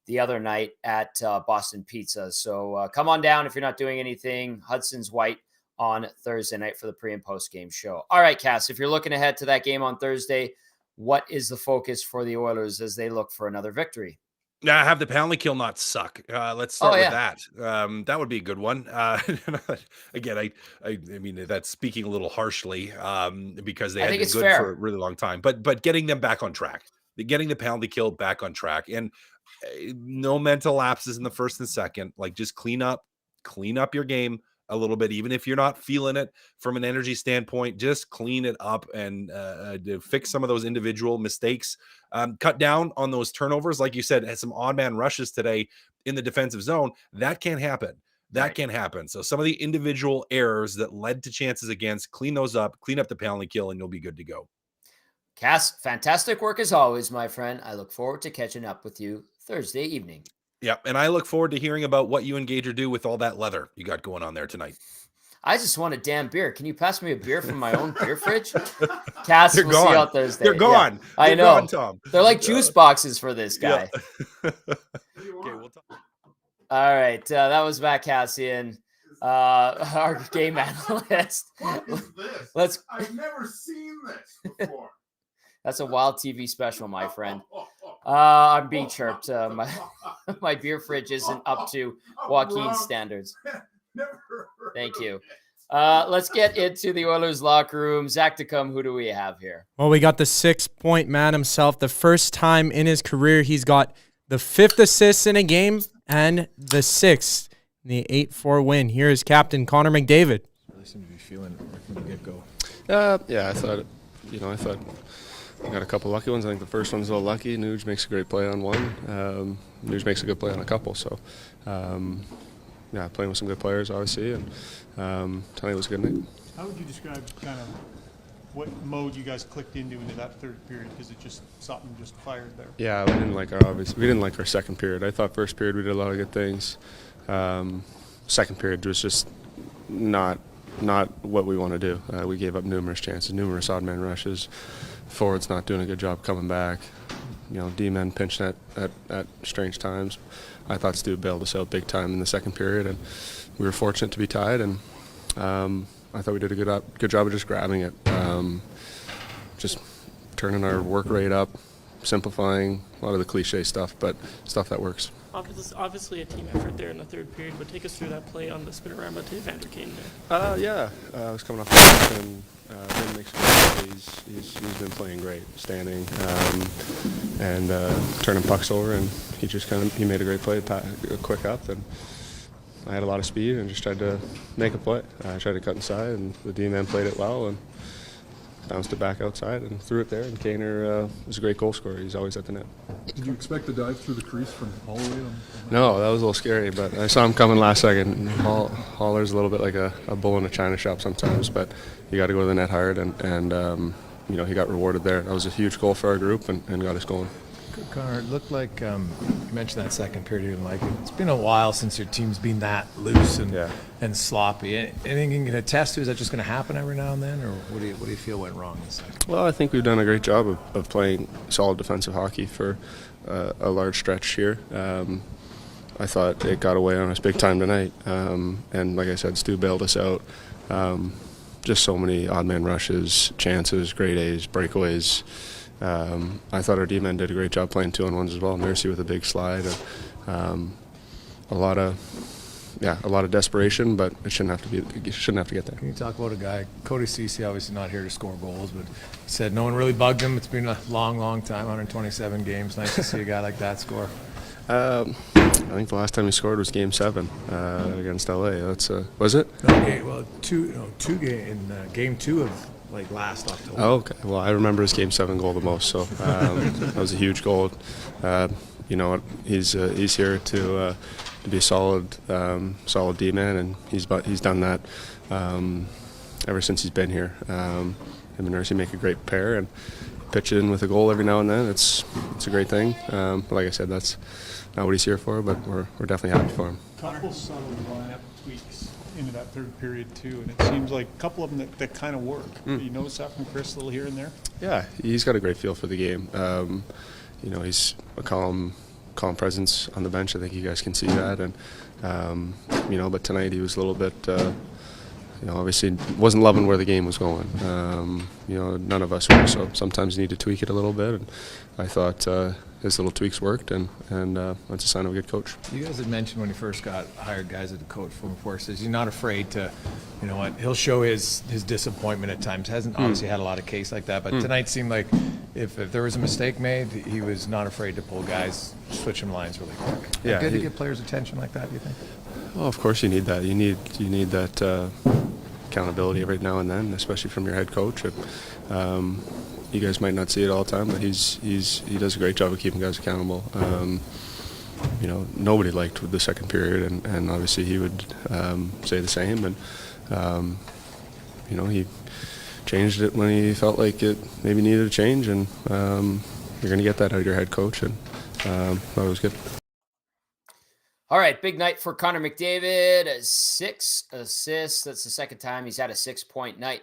the other night at Boston Pizza. So come on down if you're not doing anything. Hudson's White on Thursday night for the pre and post game show. All right, Cass, if you're looking ahead to that game on Thursday, what is the focus for the Oilers as they look for another victory? Have the penalty kill not suck. Let's start with that. That would be a good one. Again, I mean, that's speaking a little harshly because they had been good for a really long time. But getting them back on track, getting the penalty kill back on track, and no mental lapses in the first and second. Like, just clean up your game a little bit, even if you're not feeling it from an energy standpoint. Just clean it up and fix some of those individual mistakes. Cut down on those turnovers. Like you said, had some odd man rushes today in the defensive zone. That can't happen. Can't happen. So some of the individual errors that led to chances against, clean those up, clean up the penalty kill, and you'll be good to go. Cass, fantastic work as always, my friend. I look forward to catching up with you Thursday evening. Yeah, and I look forward to hearing about what you and Gager do with all that leather you got going on there tonight. I just want a damn beer. Can you pass me a beer from my own beer fridge? Cass, They're we'll gone. see you on Thursday. They're gone. Yeah, I know. Gone, Tom. They're like juice boxes for this guy. Yeah. Okay, we'll talk. All right. That was Matt Kassian, our game analyst. What is this? I've never seen this before. That's a wild TV special, my friend. I'm being chirped. My beer fridge isn't up to Joaquin's standards. Thank you. Let's get into the Oilers locker room. Zach Tacum, who do we have here? Well, we got the 6-point man himself. The first time in his career, he's got the 5th assist in a game and the 6th in the 8-4 win. Here is Captain Conor McDavid. Really seem to be feeling it from the get-go. Yeah, I thought I got a couple lucky ones. I think the first one's a little lucky. Nuge makes a great play on one. Nuge makes a good play on a couple. So, playing with some good players, obviously, and tonight was a good night. How would you describe kind of what mode you guys clicked into that third period? Because it just something just fired there. Yeah, we didn't like our second period. I thought first period we did a lot of good things. Second period was just not what we want to do. We gave up numerous chances, numerous odd man rushes. Forwards not doing a good job coming back. D-men pinching at strange times. I thought Stu bailed us out big time in the second period, and we were fortunate to be tied. And I thought we did a good job of just grabbing it, just turning our work rate up, simplifying a lot of the cliche stuff, but stuff that works. Obviously a team effort there in the third period, but take us through that play on the spinorama to Evander Kane there. I was coming off the bench and Ben makes a great play. He's been playing great, standing and turning pucks over, and he made a great play, a quick up, and I had a lot of speed and just tried to make a play. I tried to cut inside, and the D-man played it well and bounced it back outside and threw it there, and Kaner was a great goal scorer. He's always at the net. Did you expect the dive through the crease from Holloway? No, that was a little scary, but I saw him coming last second. Holler's a little bit like a bull in a china shop sometimes, but you got to go to the net hard, and he got rewarded there. That was a huge goal for our group and got us going. Connor, it looked like you mentioned that second period you didn't like it. It's been a while since your team's been that loose and sloppy. Anything you can attest to? Is that just going to happen every now and then, or what do you feel went wrong this second? Well, I think we've done a great job of playing solid defensive hockey for a large stretch here. I thought it got away on us big time tonight, and like I said, Stu bailed us out. Just so many odd man rushes, chances, grade A's, breakaways. I thought our D-men did a great job playing 2-on-1s as well. Mercy with a big slide. And, a lot of a lot of desperation, but it shouldn't have to get there. Can you talk about a guy, Cody Ceci, obviously not here to score goals, but he said no one really bugged him. It's been a long time, 127 games. Nice to see a guy like that score. I think the last time he scored was Game 7 against LA. That's was it? Okay, well, Game 2 of like last October. Oh, okay. Well, I remember his Game 7 goal the most. So that was a huge goal. You know what? He's here to be a solid D-man, and he's done that ever since he's been here. Him and Nursey make a great pair, and pitch in with a goal every now and then. It's a great thing. But like I said, that's not what he's here for, but we're definitely happy for him. Couple subtle lineup tweaks into that third period too, and it seems like a couple of them that kind of work. You notice that from Chris a little here and there? Yeah, he's got a great feel for the game. You know, he's a calm presence on the bench. I think you guys can see that, and you know, but tonight he was a little bit. You know, obviously wasn't loving where the game was going. You know, none of us were, so sometimes you need to tweak it a little bit, and I thought his little tweaks worked, and that's a sign of a good coach. You guys had mentioned when he first got hired guys as a coach from forces, he's not afraid to, you know what, he'll show his disappointment at times. Hasn't obviously had a lot of case like that, but tonight seemed like if there was a mistake made, he was not afraid to pull guys, switch them lines really quick. Yeah, good to get players' attention like that, do you think? Well, of course you need that. You need that accountability every now and then, especially from your head coach. You guys might not see it all the time, but he does a great job of keeping guys accountable. You know, nobody liked the second period, and obviously he would say the same. And you know, he changed it when he felt like it maybe needed a change, and you're going to get that out of your head coach, and that was good. All right, big night for Conor McDavid. 6 assists. That's the second time he's had a 6-point night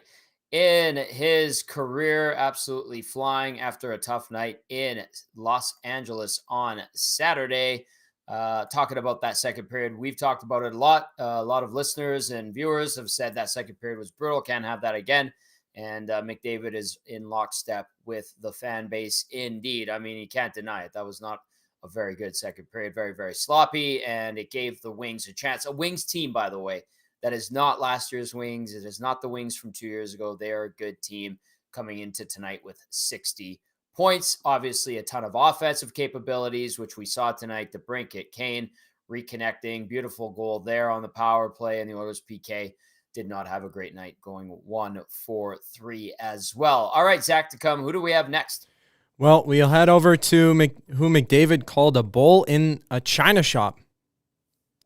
in his career. Absolutely flying after a tough night in Los Angeles on Saturday. Talking about that second period, we've talked about it a lot. A lot of listeners and viewers have said that second period was brutal. Can't have that again. And McDavid is in lockstep with the fan base indeed. I mean, you can't deny it. That was not a very good second period. Very, very sloppy. And it gave the Wings a chance. A Wings team, by the way, that is not last year's Wings. It is not the Wings from 2 years ago. They are a good team coming into tonight with 60 points. Obviously, a ton of offensive capabilities, which we saw tonight. Debrincat, Kane reconnecting. Beautiful goal there on the power play, and the Oilers PK did not have a great night, going 1 for 3 as well. All right, Zach, to come. Who do we have next? Well, we'll head over to who McDavid called a bull in a china shop.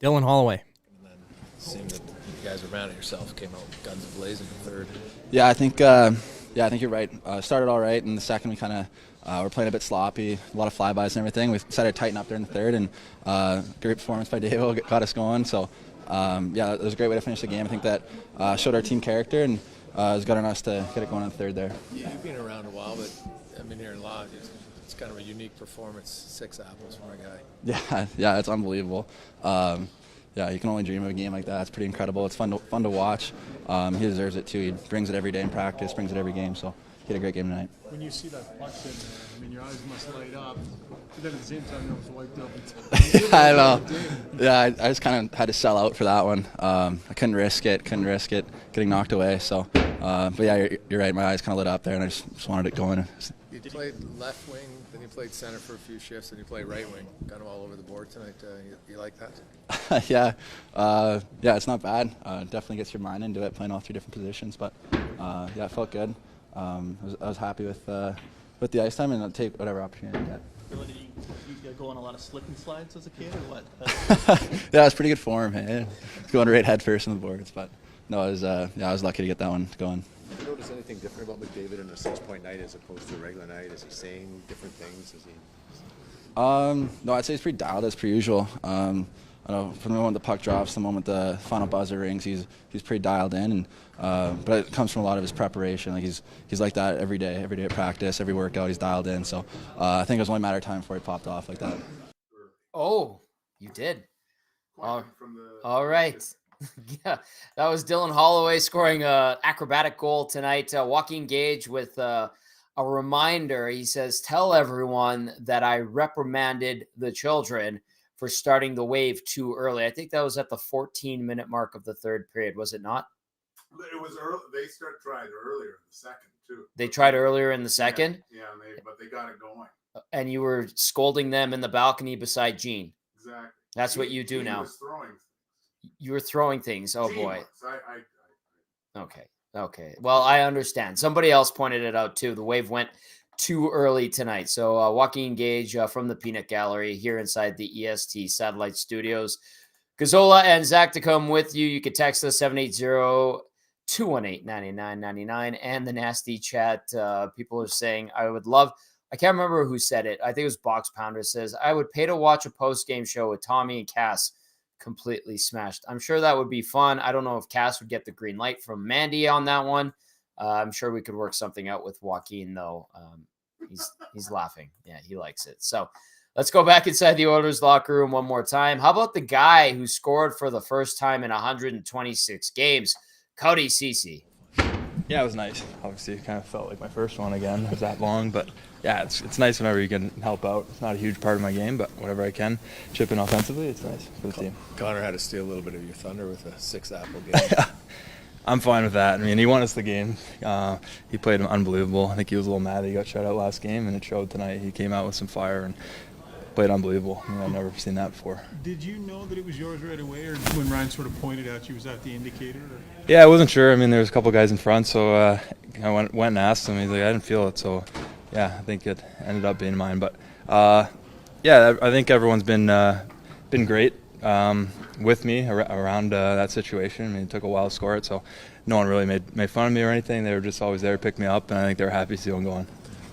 Dylan Holloway. And then it seemed that you guys were mad at yourself, came out guns blazing in the third. Yeah, I think you're right. Started all right, and the second we kind of were playing a bit sloppy, a lot of flybys and everything. We decided to tighten up there in the third, and great performance by Davo got us going. So, it was a great way to finish the game. I think that showed our team character, and it was good on us to get it going in the third there. Yeah, you've been around a while, but I've been here in Lodge. It's kind of a unique performance. 6 apples from our guy. Yeah, it's unbelievable. You can only dream of a game like that. It's pretty incredible. It's fun to watch. He deserves it too. He brings it every day in practice, brings it every game. So he had a great game tonight. When you see that puck sitting there, I mean, your eyes must light up. But then at the same time, it was wiped up. I know. Yeah, I just kind of had to sell out for that one. I couldn't risk it getting knocked away. So, but yeah, you're right. My eyes kind of lit up there, and I just wanted it going. You played left wing, then you played center for a few shifts, and you played right wing. Kind of all over the board tonight. You like that? Yeah, it's not bad. Definitely gets your mind into it, playing all 3 different positions. But it felt good. I was happy with the ice time, and I'll take whatever opportunity I get. Did you go on a lot of slip and slides as a kid, or what? Yeah, it was pretty good form. Hey. Going right head first on the boards, but no, I was lucky to get that one going. Did you notice anything different about McDavid in a 6-point night as opposed to a regular night? Is he saying different things? No, I'd say he's pretty dialed as per usual. I know from the moment the puck drops, the moment the final buzzer rings, he's pretty dialed in, and but it comes from a lot of his preparation. Like he's like that every day at practice, every workout, he's dialed in. So I think it was only a matter of time before he popped off like that. Oh, you did. All right. Yeah, that was Dylan Holloway scoring an acrobatic goal tonight. Joaquin Gage with a reminder. He says, "Tell everyone that I reprimanded the children for starting the Wave too early. I think that was at the 14-minute mark of the third period, was it not? It was early. They tried earlier in the second too. They tried earlier in the second? Yeah, but they got it going. And you were scolding them in the balcony beside Gene. Exactly. That's what you do Gene now. Was throwing. You were throwing things. Oh, Gene boy. Was. Okay. Well, I understand. Somebody else pointed it out, too. The Wave went too early tonight. So Joaquin Gage from the Peanut Gallery here inside the EST Satellite Studios. Gazzola and Zach to come with you. You can text us 780-218-9999 and the nasty chat. People are saying, I can't remember who said it. I think it was Box Pounder says, I would pay to watch a post-game show with Tommy and Cass completely smashed. I'm sure that would be fun. I don't know if Cass would get the green light from Mandy on that one. I'm sure we could work something out with Joaquin, though. He's laughing. Yeah, he likes it. So let's go back inside the Oilers locker room one more time. How about the guy who scored for the first time in 126 games, Cody Ceci? Yeah, it was nice. Obviously, it kind of felt like my first one again. It was that long, but yeah, it's nice whenever you can help out. It's not a huge part of my game, but whatever I can, chip in offensively, it's nice for the team. Connor had to steal a little bit of your thunder with a 6-apple game. I'm fine with that. I mean, he won us the game. He played unbelievable. I think he was a little mad that he got shut out last game, and it showed tonight. He came out with some fire and played unbelievable. I mean, I've never seen that before. Did you know that it was yours right away, or when Ryan sort of pointed out you, was that the indicator? Or? Yeah, I wasn't sure. I mean, there was a couple guys in front, so I went and asked him. He's like, I didn't feel it. So, yeah, I think it ended up being mine. But, yeah, I think everyone's been great with me around that situation. I mean, it took a while to score it, so no one really made fun of me or anything. They were just always there to pick me up, and I think they were happy to see one going.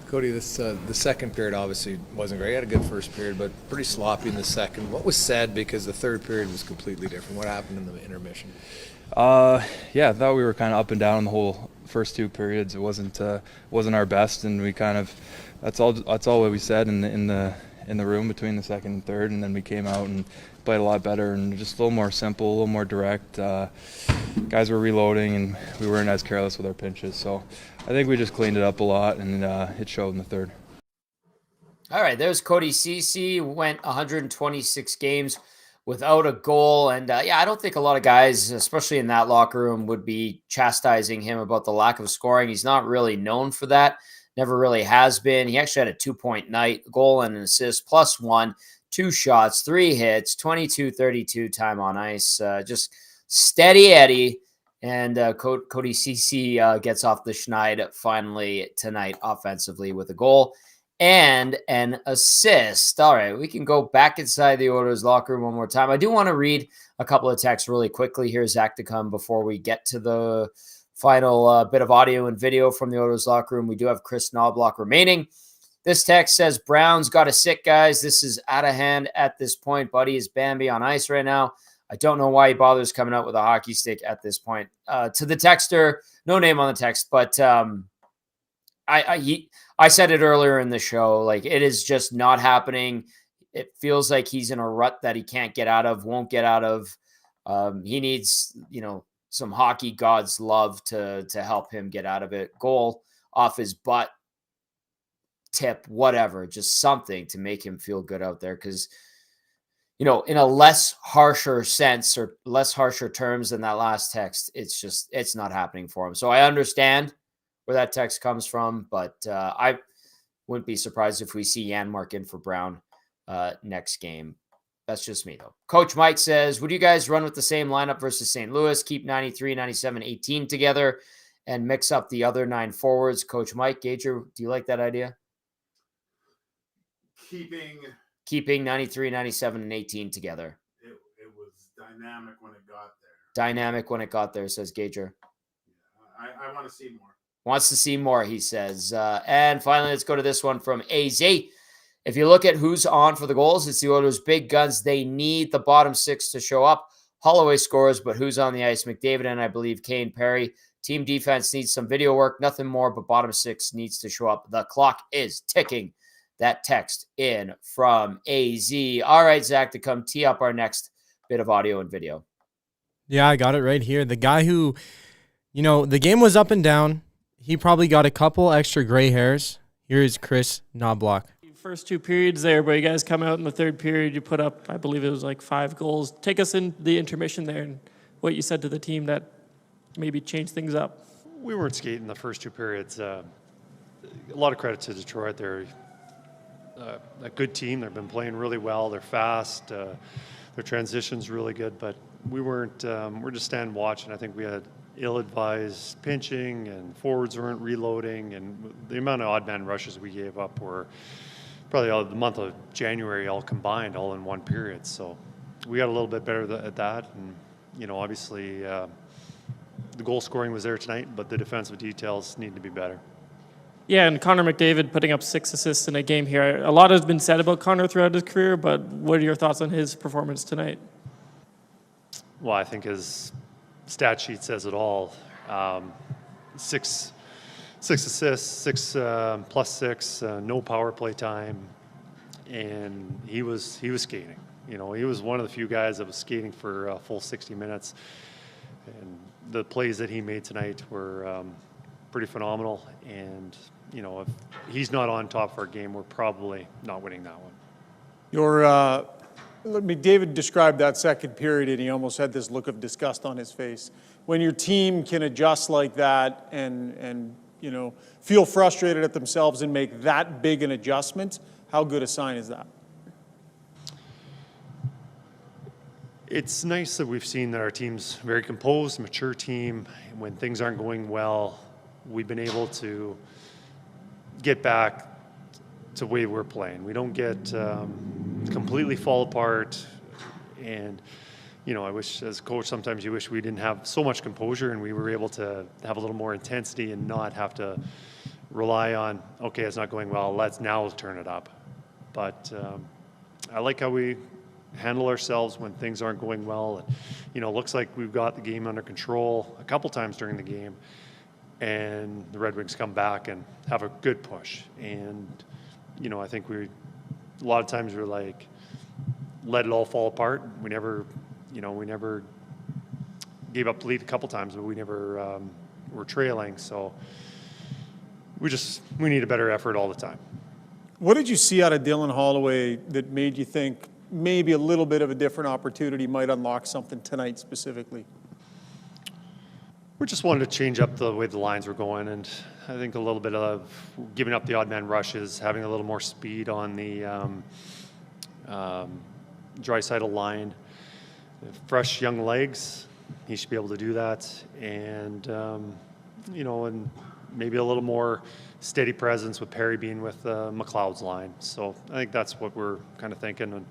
Cody, the second period obviously wasn't great. You had a good first period, but pretty sloppy in the second. What was said? Because the third period was completely different. What happened in the intermission? Yeah, I thought we were kind of up and down the whole first two periods. It wasn't our best, and we kind of that's all what we said in the room between the second and third, and then we came out and played a lot better and just a little more simple, a little more direct. Guys were reloading, and we weren't as careless with our pinches. So I think we just cleaned it up a lot, and it showed in the third. All right, there's Cody Ceci. Went 126 games without a goal. And, yeah, I don't think a lot of guys, especially in that locker room, would be chastising him about the lack of scoring. He's not really known for that. Never really has been. He actually had a 2-point night, goal and an assist, +1, 2 shots, 3 hits, 22-32 time on ice. Just steady Eddie. And Cody Ceci gets off the schneid finally tonight offensively with a goal and an assist. All right, we can go back inside the Oilers locker room one more time. I do want to read a couple of texts really quickly here, Zach, to come before we get to the final bit of audio and video from the Oilers locker room. We do have Chris Noblock remaining. This text says, Brown's got to sit, guys. This is out of hand at this point. Buddy is Bambi on ice right now. I don't know why he bothers coming out with a hockey stick at this point. To the texter, no name on the text, but I said it earlier in the show. Like, it is just not happening. It feels like he's in a rut that he can't get out of, won't get out of. He needs, some hockey god's love to help him get out of it. Goal off his butt, tip, whatever, just something to make him feel good out there. Because, in a less harsher sense or less harsher terms than that last text, it's not happening for him. So I understand where that text comes from, but I wouldn't be surprised if we see Janmark in for Brown next game. That's just me, though. Coach Mike says, would you guys run with the same lineup versus St. Louis, keep 93, 97, 18 together, and mix up the other 9 forwards? Coach Mike, Gager, do you like that idea? Keeping 93, 97, and 18 together. It was dynamic when it got there. Dynamic when it got there, says Gager. Yeah, I want to see more. Wants to see more, he says. And finally, let's go to this one from AZ. If you look at who's on for the goals, it's the Oilers' big guns. They need the bottom 6 to show up. Holloway scores, but who's on the ice? McDavid and I believe Kane, Perry. Team defense needs some video work. Nothing more, but bottom 6 needs to show up. The clock is ticking. That text in from AZ. All right, Zach, to come tee up our next bit of audio and video. Yeah, I got it right here. The guy who, the game was up and down. He probably got a couple extra gray hairs. Here is Chris Noblock. first two periods there, but you guys come out in the third period, you put up, I believe it was like 5 goals. Take us in the intermission there and what you said to the team that maybe changed things up. We weren't skating the first two periods. A lot of credit to Detroit. They're a good team. They've been playing really well. They're fast. Their transition's really good, but we weren't, we're just standing watching. I think we had ill-advised pinching and forwards weren't reloading, and the amount of odd man rushes we gave up were probably all, the month of January all combined, all in one period. So we got a little bit better at that, and you know, obviously the goal scoring was there tonight, but the defensive details need to be better. Yeah, and Conor McDavid putting up 6 assists in a game here. A lot has been said about Conor throughout his career, but what are your thoughts on his performance tonight? Well, I think his stat sheet says it all. 6 assists, 6 plus 6, no power play time, and he was skating. You know, he was one of the few guys that was skating for a full 60 minutes, and the plays that he made tonight were pretty phenomenal. And you know, if he's not on top of our game, we're probably not winning that one. McDavid described that second period, and he almost had this look of disgust on his face. When your team can adjust like that and you know, feel frustrated at themselves and make that big an adjustment, how good a sign is that? It's nice that we've seen that our team's very composed, mature team. When things aren't going well, we've been able to get back to the way we're playing. We don't get completely fall apart. And, you know, I wish as a coach, sometimes you wish we didn't have so much composure and we were able to have a little more intensity and not have to rely on, okay, it's not going well, let's now turn it up. But I like how we handle ourselves when things aren't going well. And, you know, it looks like we've got the game under control a couple times during the game, and the Red Wings come back and have a good push. And, you know, I think a lot of times we're like, let it all fall apart. We never gave up the lead a couple times, but we never were trailing. So we need a better effort all the time. What did you see out of Dylan Holloway that made you think maybe a little bit of a different opportunity might unlock something tonight specifically? We just wanted to change up the way the lines were going, and I think a little bit of giving up the odd man rushes, having a little more speed on the Draisaitl line. Fresh young legs, he should be able to do that, and you know, and maybe a little more steady presence with Perry being with McLeod's line. So I think that's what we're kind of thinking, and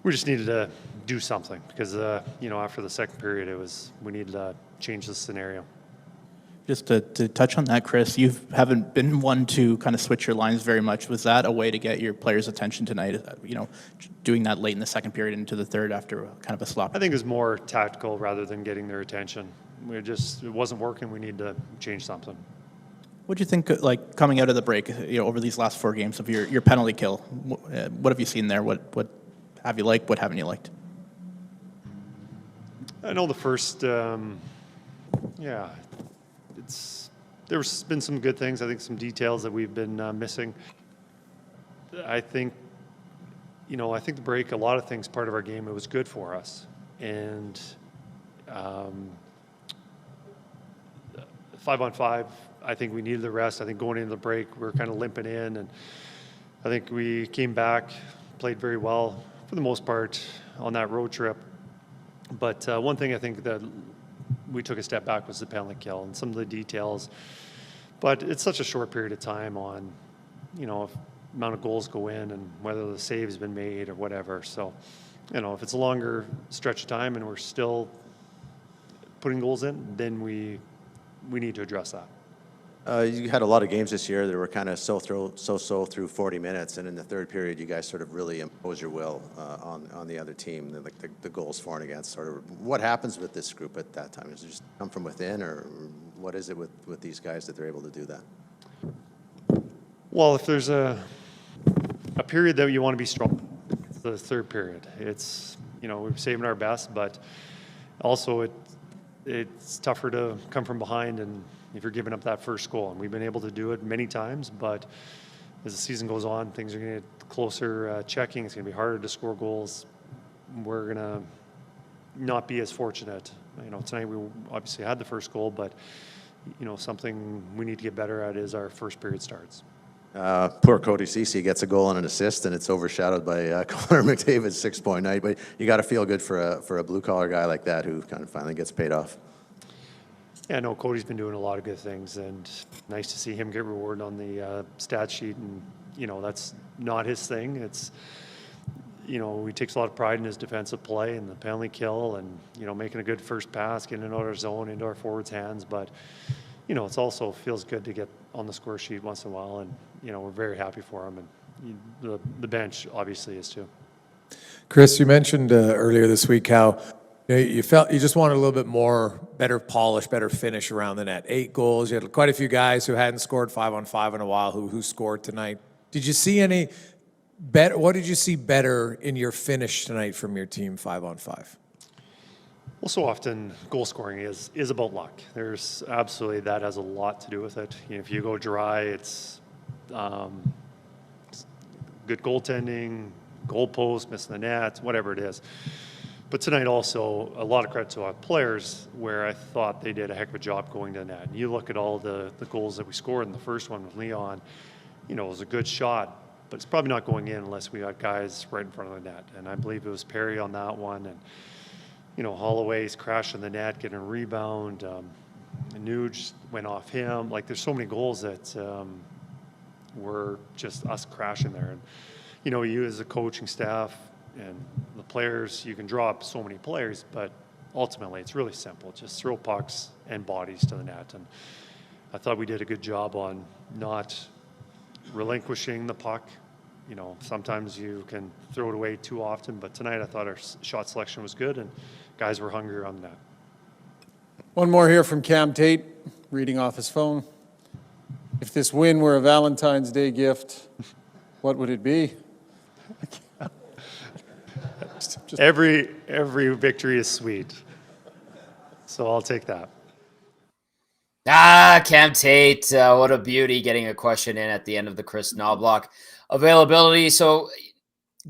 we just needed to do something because you know, after the second period, we needed to change the scenario. Just to touch on that, Chris, you haven't been one to kind of switch your lines very much. Was that a way to get your players' attention tonight? You know, doing that late in the second period into the third after kind of a slop. I think it was more tactical rather than getting their attention. It wasn't working. We need to change something. What do you think, like coming out of the break, you know, over these last 4 games of your penalty kill? What have you seen there? What have you liked? What haven't you liked? I know the first, there's been some good things. I think some details that we've been missing. I think the break, a lot of things, part of our game, it was good for us. And 5-on-5, I think we needed the rest. I think going into the break, we were kind of limping in, and I think we came back, played very well for the most part on that road trip. But one thing I think that we took a step back was the penalty kill and some of the details. But it's such a short period of time on, you know, if amount of goals go in and whether the save's been made or whatever. So, you know, if it's a longer stretch of time and we're still putting goals in, then we need to address that. You had a lot of games this year that were kind of so through 40 minutes, and in the third period, you guys sort of really impose your will on the other team, like the goals for and against. Sort of, what happens with this group at that time? Does it just come from within, or what is it with these guys that they're able to do that? Well, if there's a period that you want to be strong, it's the third period. It's, you know, we're saving our best, but also it's tougher to come from behind and if you're giving up that first goal. And we've been able to do it many times, but as the season goes on, things are going to get closer checking. It's going to be harder to score goals. We're going to not be as fortunate. Tonight we obviously had the first goal, but something we need to get better at is our first period starts. Poor Cody Ceci gets a goal and an assist, and it's overshadowed by Conor McDavid's 6-point night. But you got to feel good for a blue collar guy like that who kind of finally gets paid off. Yeah, no, Cody's been doing a lot of good things, and nice to see him get rewarded on the stat sheet. And that's not his thing. It's he takes a lot of pride in his defensive play and the penalty kill, and making a good first pass, getting it out of our zone into our forwards' hands. But it's also feels good to get on the score sheet once in a while, and we're very happy for him, and the bench obviously is too. Chris, you mentioned earlier this week how you felt you just wanted a little bit more, better polish, better finish around the net. 8 goals. You had quite a few guys who hadn't scored 5-on-5 in a while who scored tonight. Did you see any better? What did you see better in your finish tonight from your team 5-on-5? Well, so often goal scoring is about luck. There's absolutely, that has a lot to do with it. If you go dry, it's good goaltending, goal post, missing the net, whatever it is. But tonight also, a lot of credit to our players where I thought they did a heck of a job going to the net. And you look at all the goals that we scored in the first one with Lyon, it was a good shot, but it's probably not going in unless we got guys right in front of the net. And I believe it was Perry on that one. And Holloway's crashing the net, getting a rebound. Nuge went off him. Like, there's so many goals that were just us crashing there. And, you as a coaching staff and the players, you can draw up so many players, but ultimately it's really simple. Just throw pucks and bodies to the net. And I thought we did a good job on not relinquishing the puck. Sometimes you can throw it away too often, but tonight I thought our shot selection was good and guys were hungry on the net. One more here from Cam Tate, reading off his phone. If this win were a Valentine's Day gift, what would it be? Every victory is sweet, so I'll take that. Cam Tate, what a beauty getting a question in at the end of the Chris Noblock availability. So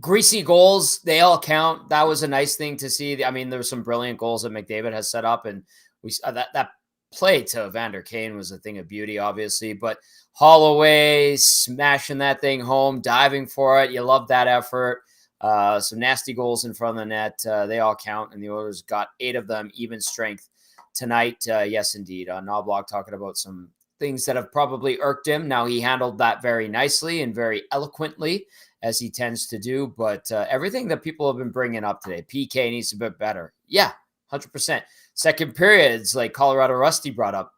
greasy goals, they all count. That was a nice thing to see. I mean, there were some brilliant goals that McDavid has set up, and we that play to Evander Kane was a thing of beauty, obviously. But Holloway smashing that thing home, diving for it. You love that effort. Some nasty goals in front of the net. They all count, and the Oilers got 8 of them, even strength tonight. Yes, indeed. Noblock talking about some things that have probably irked him. Now, he handled that very nicely and very eloquently, as he tends to do. But everything that people have been bringing up today, PK needs to be better. Yeah, 100%. Second periods, like Colorado Rusty brought up,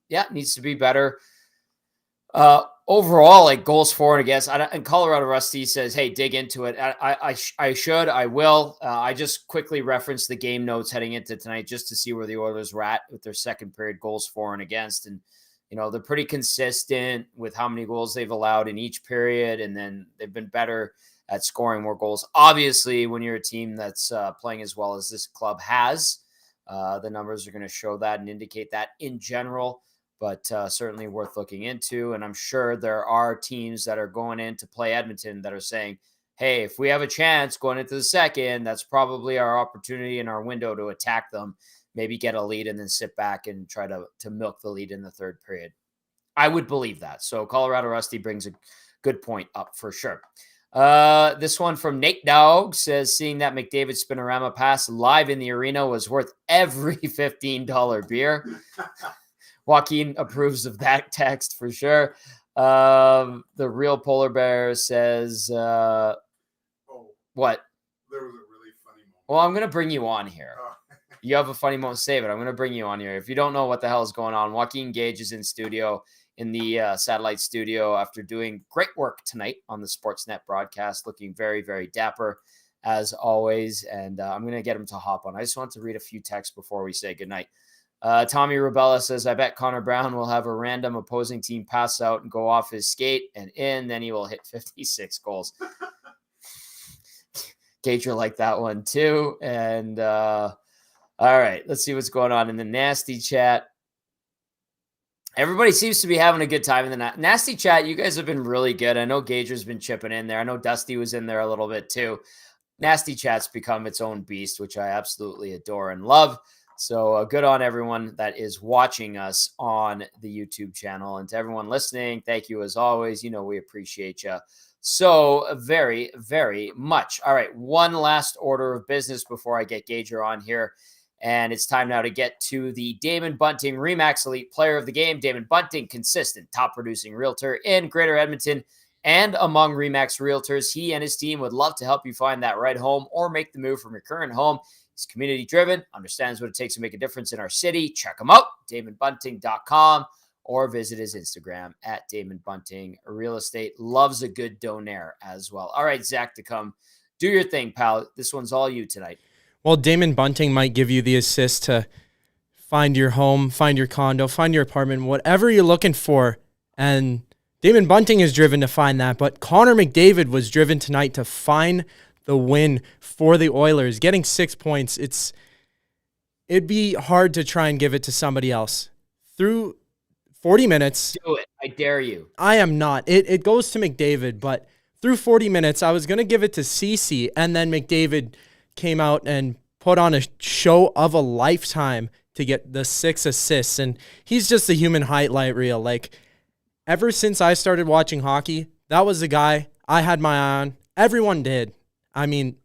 yeah, needs to be better. Overall, like goals for and against, and Colorado Rusty says, hey, dig into it. I will. I just quickly referenced the game notes heading into tonight just to see where the Oilers were at with their second period goals for and against. And, they're pretty consistent with how many goals they've allowed in each period. And then they've been better at scoring more goals. Obviously, when you're a team that's playing as well as this club has, the numbers are going to show that and indicate that in general. But certainly worth looking into. And I'm sure there are teams that are going in to play Edmonton that are saying, hey, if we have a chance going into the second, that's probably our opportunity and our window to attack them, maybe get a lead and then sit back and try to milk the lead in the third period. I would believe that. So Colorado Rusty brings a good point up for sure. This one from Nate Dogg says, seeing that McDavid spinorama pass live in the arena was worth every $15 beer. Joaquin approves of that text for sure. The real polar bear says, what? There was a really funny moment. Well, I'm going to bring you on here. You have a funny moment, save it. I'm going to bring you on here. If you don't know what the hell is going on, Joaquin Gage is in studio, in the satellite studio after doing great work tonight on the Sportsnet broadcast, looking very, very dapper as always. And I'm going to get him to hop on. I just want to read a few texts before we say goodnight. Tommy Rubella says, I bet Connor Brown will have a random opposing team pass out and go off his skate and in, then he will hit 56 goals. Gager like that one too. And all right, let's see what's going on in the nasty chat. Everybody seems to be having a good time in the nasty chat. You guys have been really good. I know Gager's been chipping in there. I know Dusty was in there a little bit too. Nasty chat's become its own beast, which I absolutely adore and love. So good on everyone that is watching us on the YouTube channel, and to everyone listening, thank you as always. You know, we appreciate you so very, very much. All right. One last order of business before I get Gager on here. And it's time now to get to the Damon Bunting Remax Elite Player of the Game. Damon Bunting, consistent top producing realtor in Greater Edmonton and among Remax realtors. He and his team would love to help you find that right home or make the move from your current home. He's community driven, understands what it takes to make a difference in our city. Check him out, DamonBunting.com, or visit his Instagram at Damon Bunting Real Estate. Loves a good donaire as well. All right, Zach, to come. Do your thing, pal. This one's all you tonight. Well, Damon Bunting might give you the assist to find your home, find your condo, find your apartment, whatever you're looking for. And Damon Bunting is driven to find that. But Conor McDavid was driven tonight to find the win for the Oilers, getting 6 points. It'd be hard to try and give it to somebody else. Through 40 minutes. Do it. I dare you. I am not. It goes to McDavid, but through 40 minutes, I was going to give it to Ceci, and then McDavid came out and put on a show of a lifetime to get the 6 assists, and he's just a human highlight reel. Like, ever since I started watching hockey, that was the guy I had my eye on. Everyone did. I mean,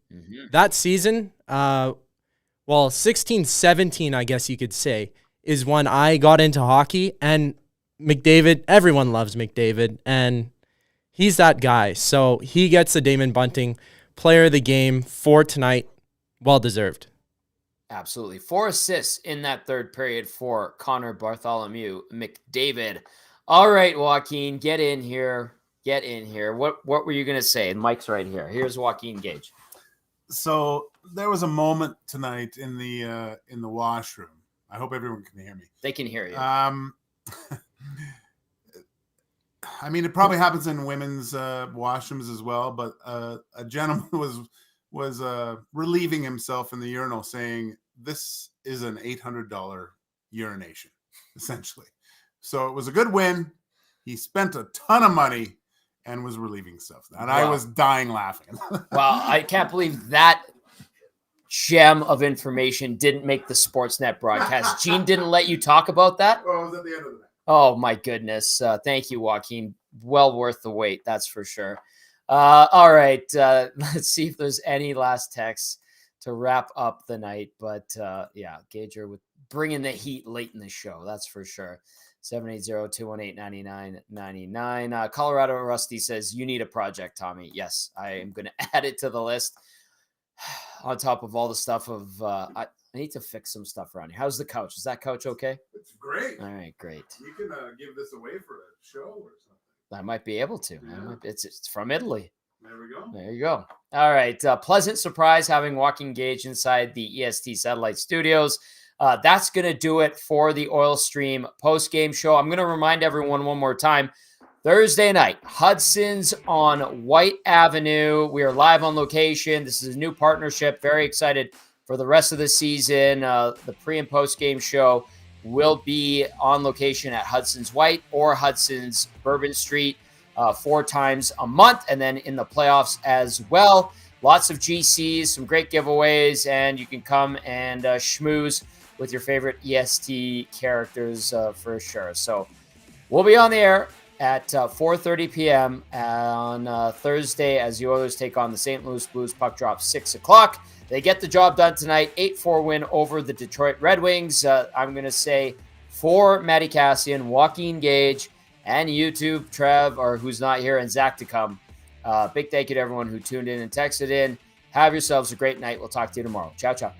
that season, 16-17, I guess you could say, is when I got into hockey. And McDavid, everyone loves McDavid, and he's that guy. So he gets the Damon Bunting Player of the Game for tonight. Well-deserved. Absolutely. 4 assists in that third period for Connor Bartholomew McDavid. All right, Joaquin, get in here. Get in here. What were you going to say? Mike's right here. Here's Joaquin Gage. So there was a moment tonight in the washroom. I hope everyone can hear me. They can hear you. I mean, it probably happens in women's washrooms as well, but a gentleman was relieving himself in the urinal saying, this is an $800 urination, essentially. So it was a good win. He spent a ton of money and was relieving stuff. And I was dying laughing. Wow, I can't believe that gem of information didn't make the Sportsnet broadcast. Gene didn't let you talk about that? Well, it was at the end of the night. Oh, my goodness. Thank you, Joaquin. Well worth the wait, that's for sure. All right, let's see if there's any last texts to wrap up the night. But yeah, Gager with bringing the heat late in the show, that's for sure. 780-218-9999. Colorado Rusty says, you need a project, Tommy. Yes, I am going to add it to the list. On top of all the stuff of, I need to fix some stuff around here. How's the couch? Is that couch okay? It's great. All right, great. You can give this away for a show or something. I might be able to. Yeah. It's from Italy. There we go. There you go. All right. Pleasant surprise having Joaquin Gage inside the EST Satellite Studios. That's going to do it for the Oil Stream post-game show. I'm going to remind everyone one more time. Thursday night, Hudson's on White Avenue. We are live on location. This is a new partnership. Very excited for the rest of the season. The pre- and post-game show will be on location at Hudson's White or Hudson's Bourbon Street 4 times a month, and then in the playoffs as well. Lots of GCs, some great giveaways, and you can come and schmooze with your favorite EST characters for sure. So we'll be on the air at 4:30 p.m. on Thursday as the Oilers take on the St. Louis Blues. Puck drop 6 o'clock. They get the job done tonight. 8-4 win over the Detroit Red Wings. I'm going to say for Matty Kassian, Joaquin Gage, and YouTube, Trev, or who's not here, and Zach to come. Big thank you to everyone who tuned in and texted in. Have yourselves a great night. We'll talk to you tomorrow. Ciao, ciao.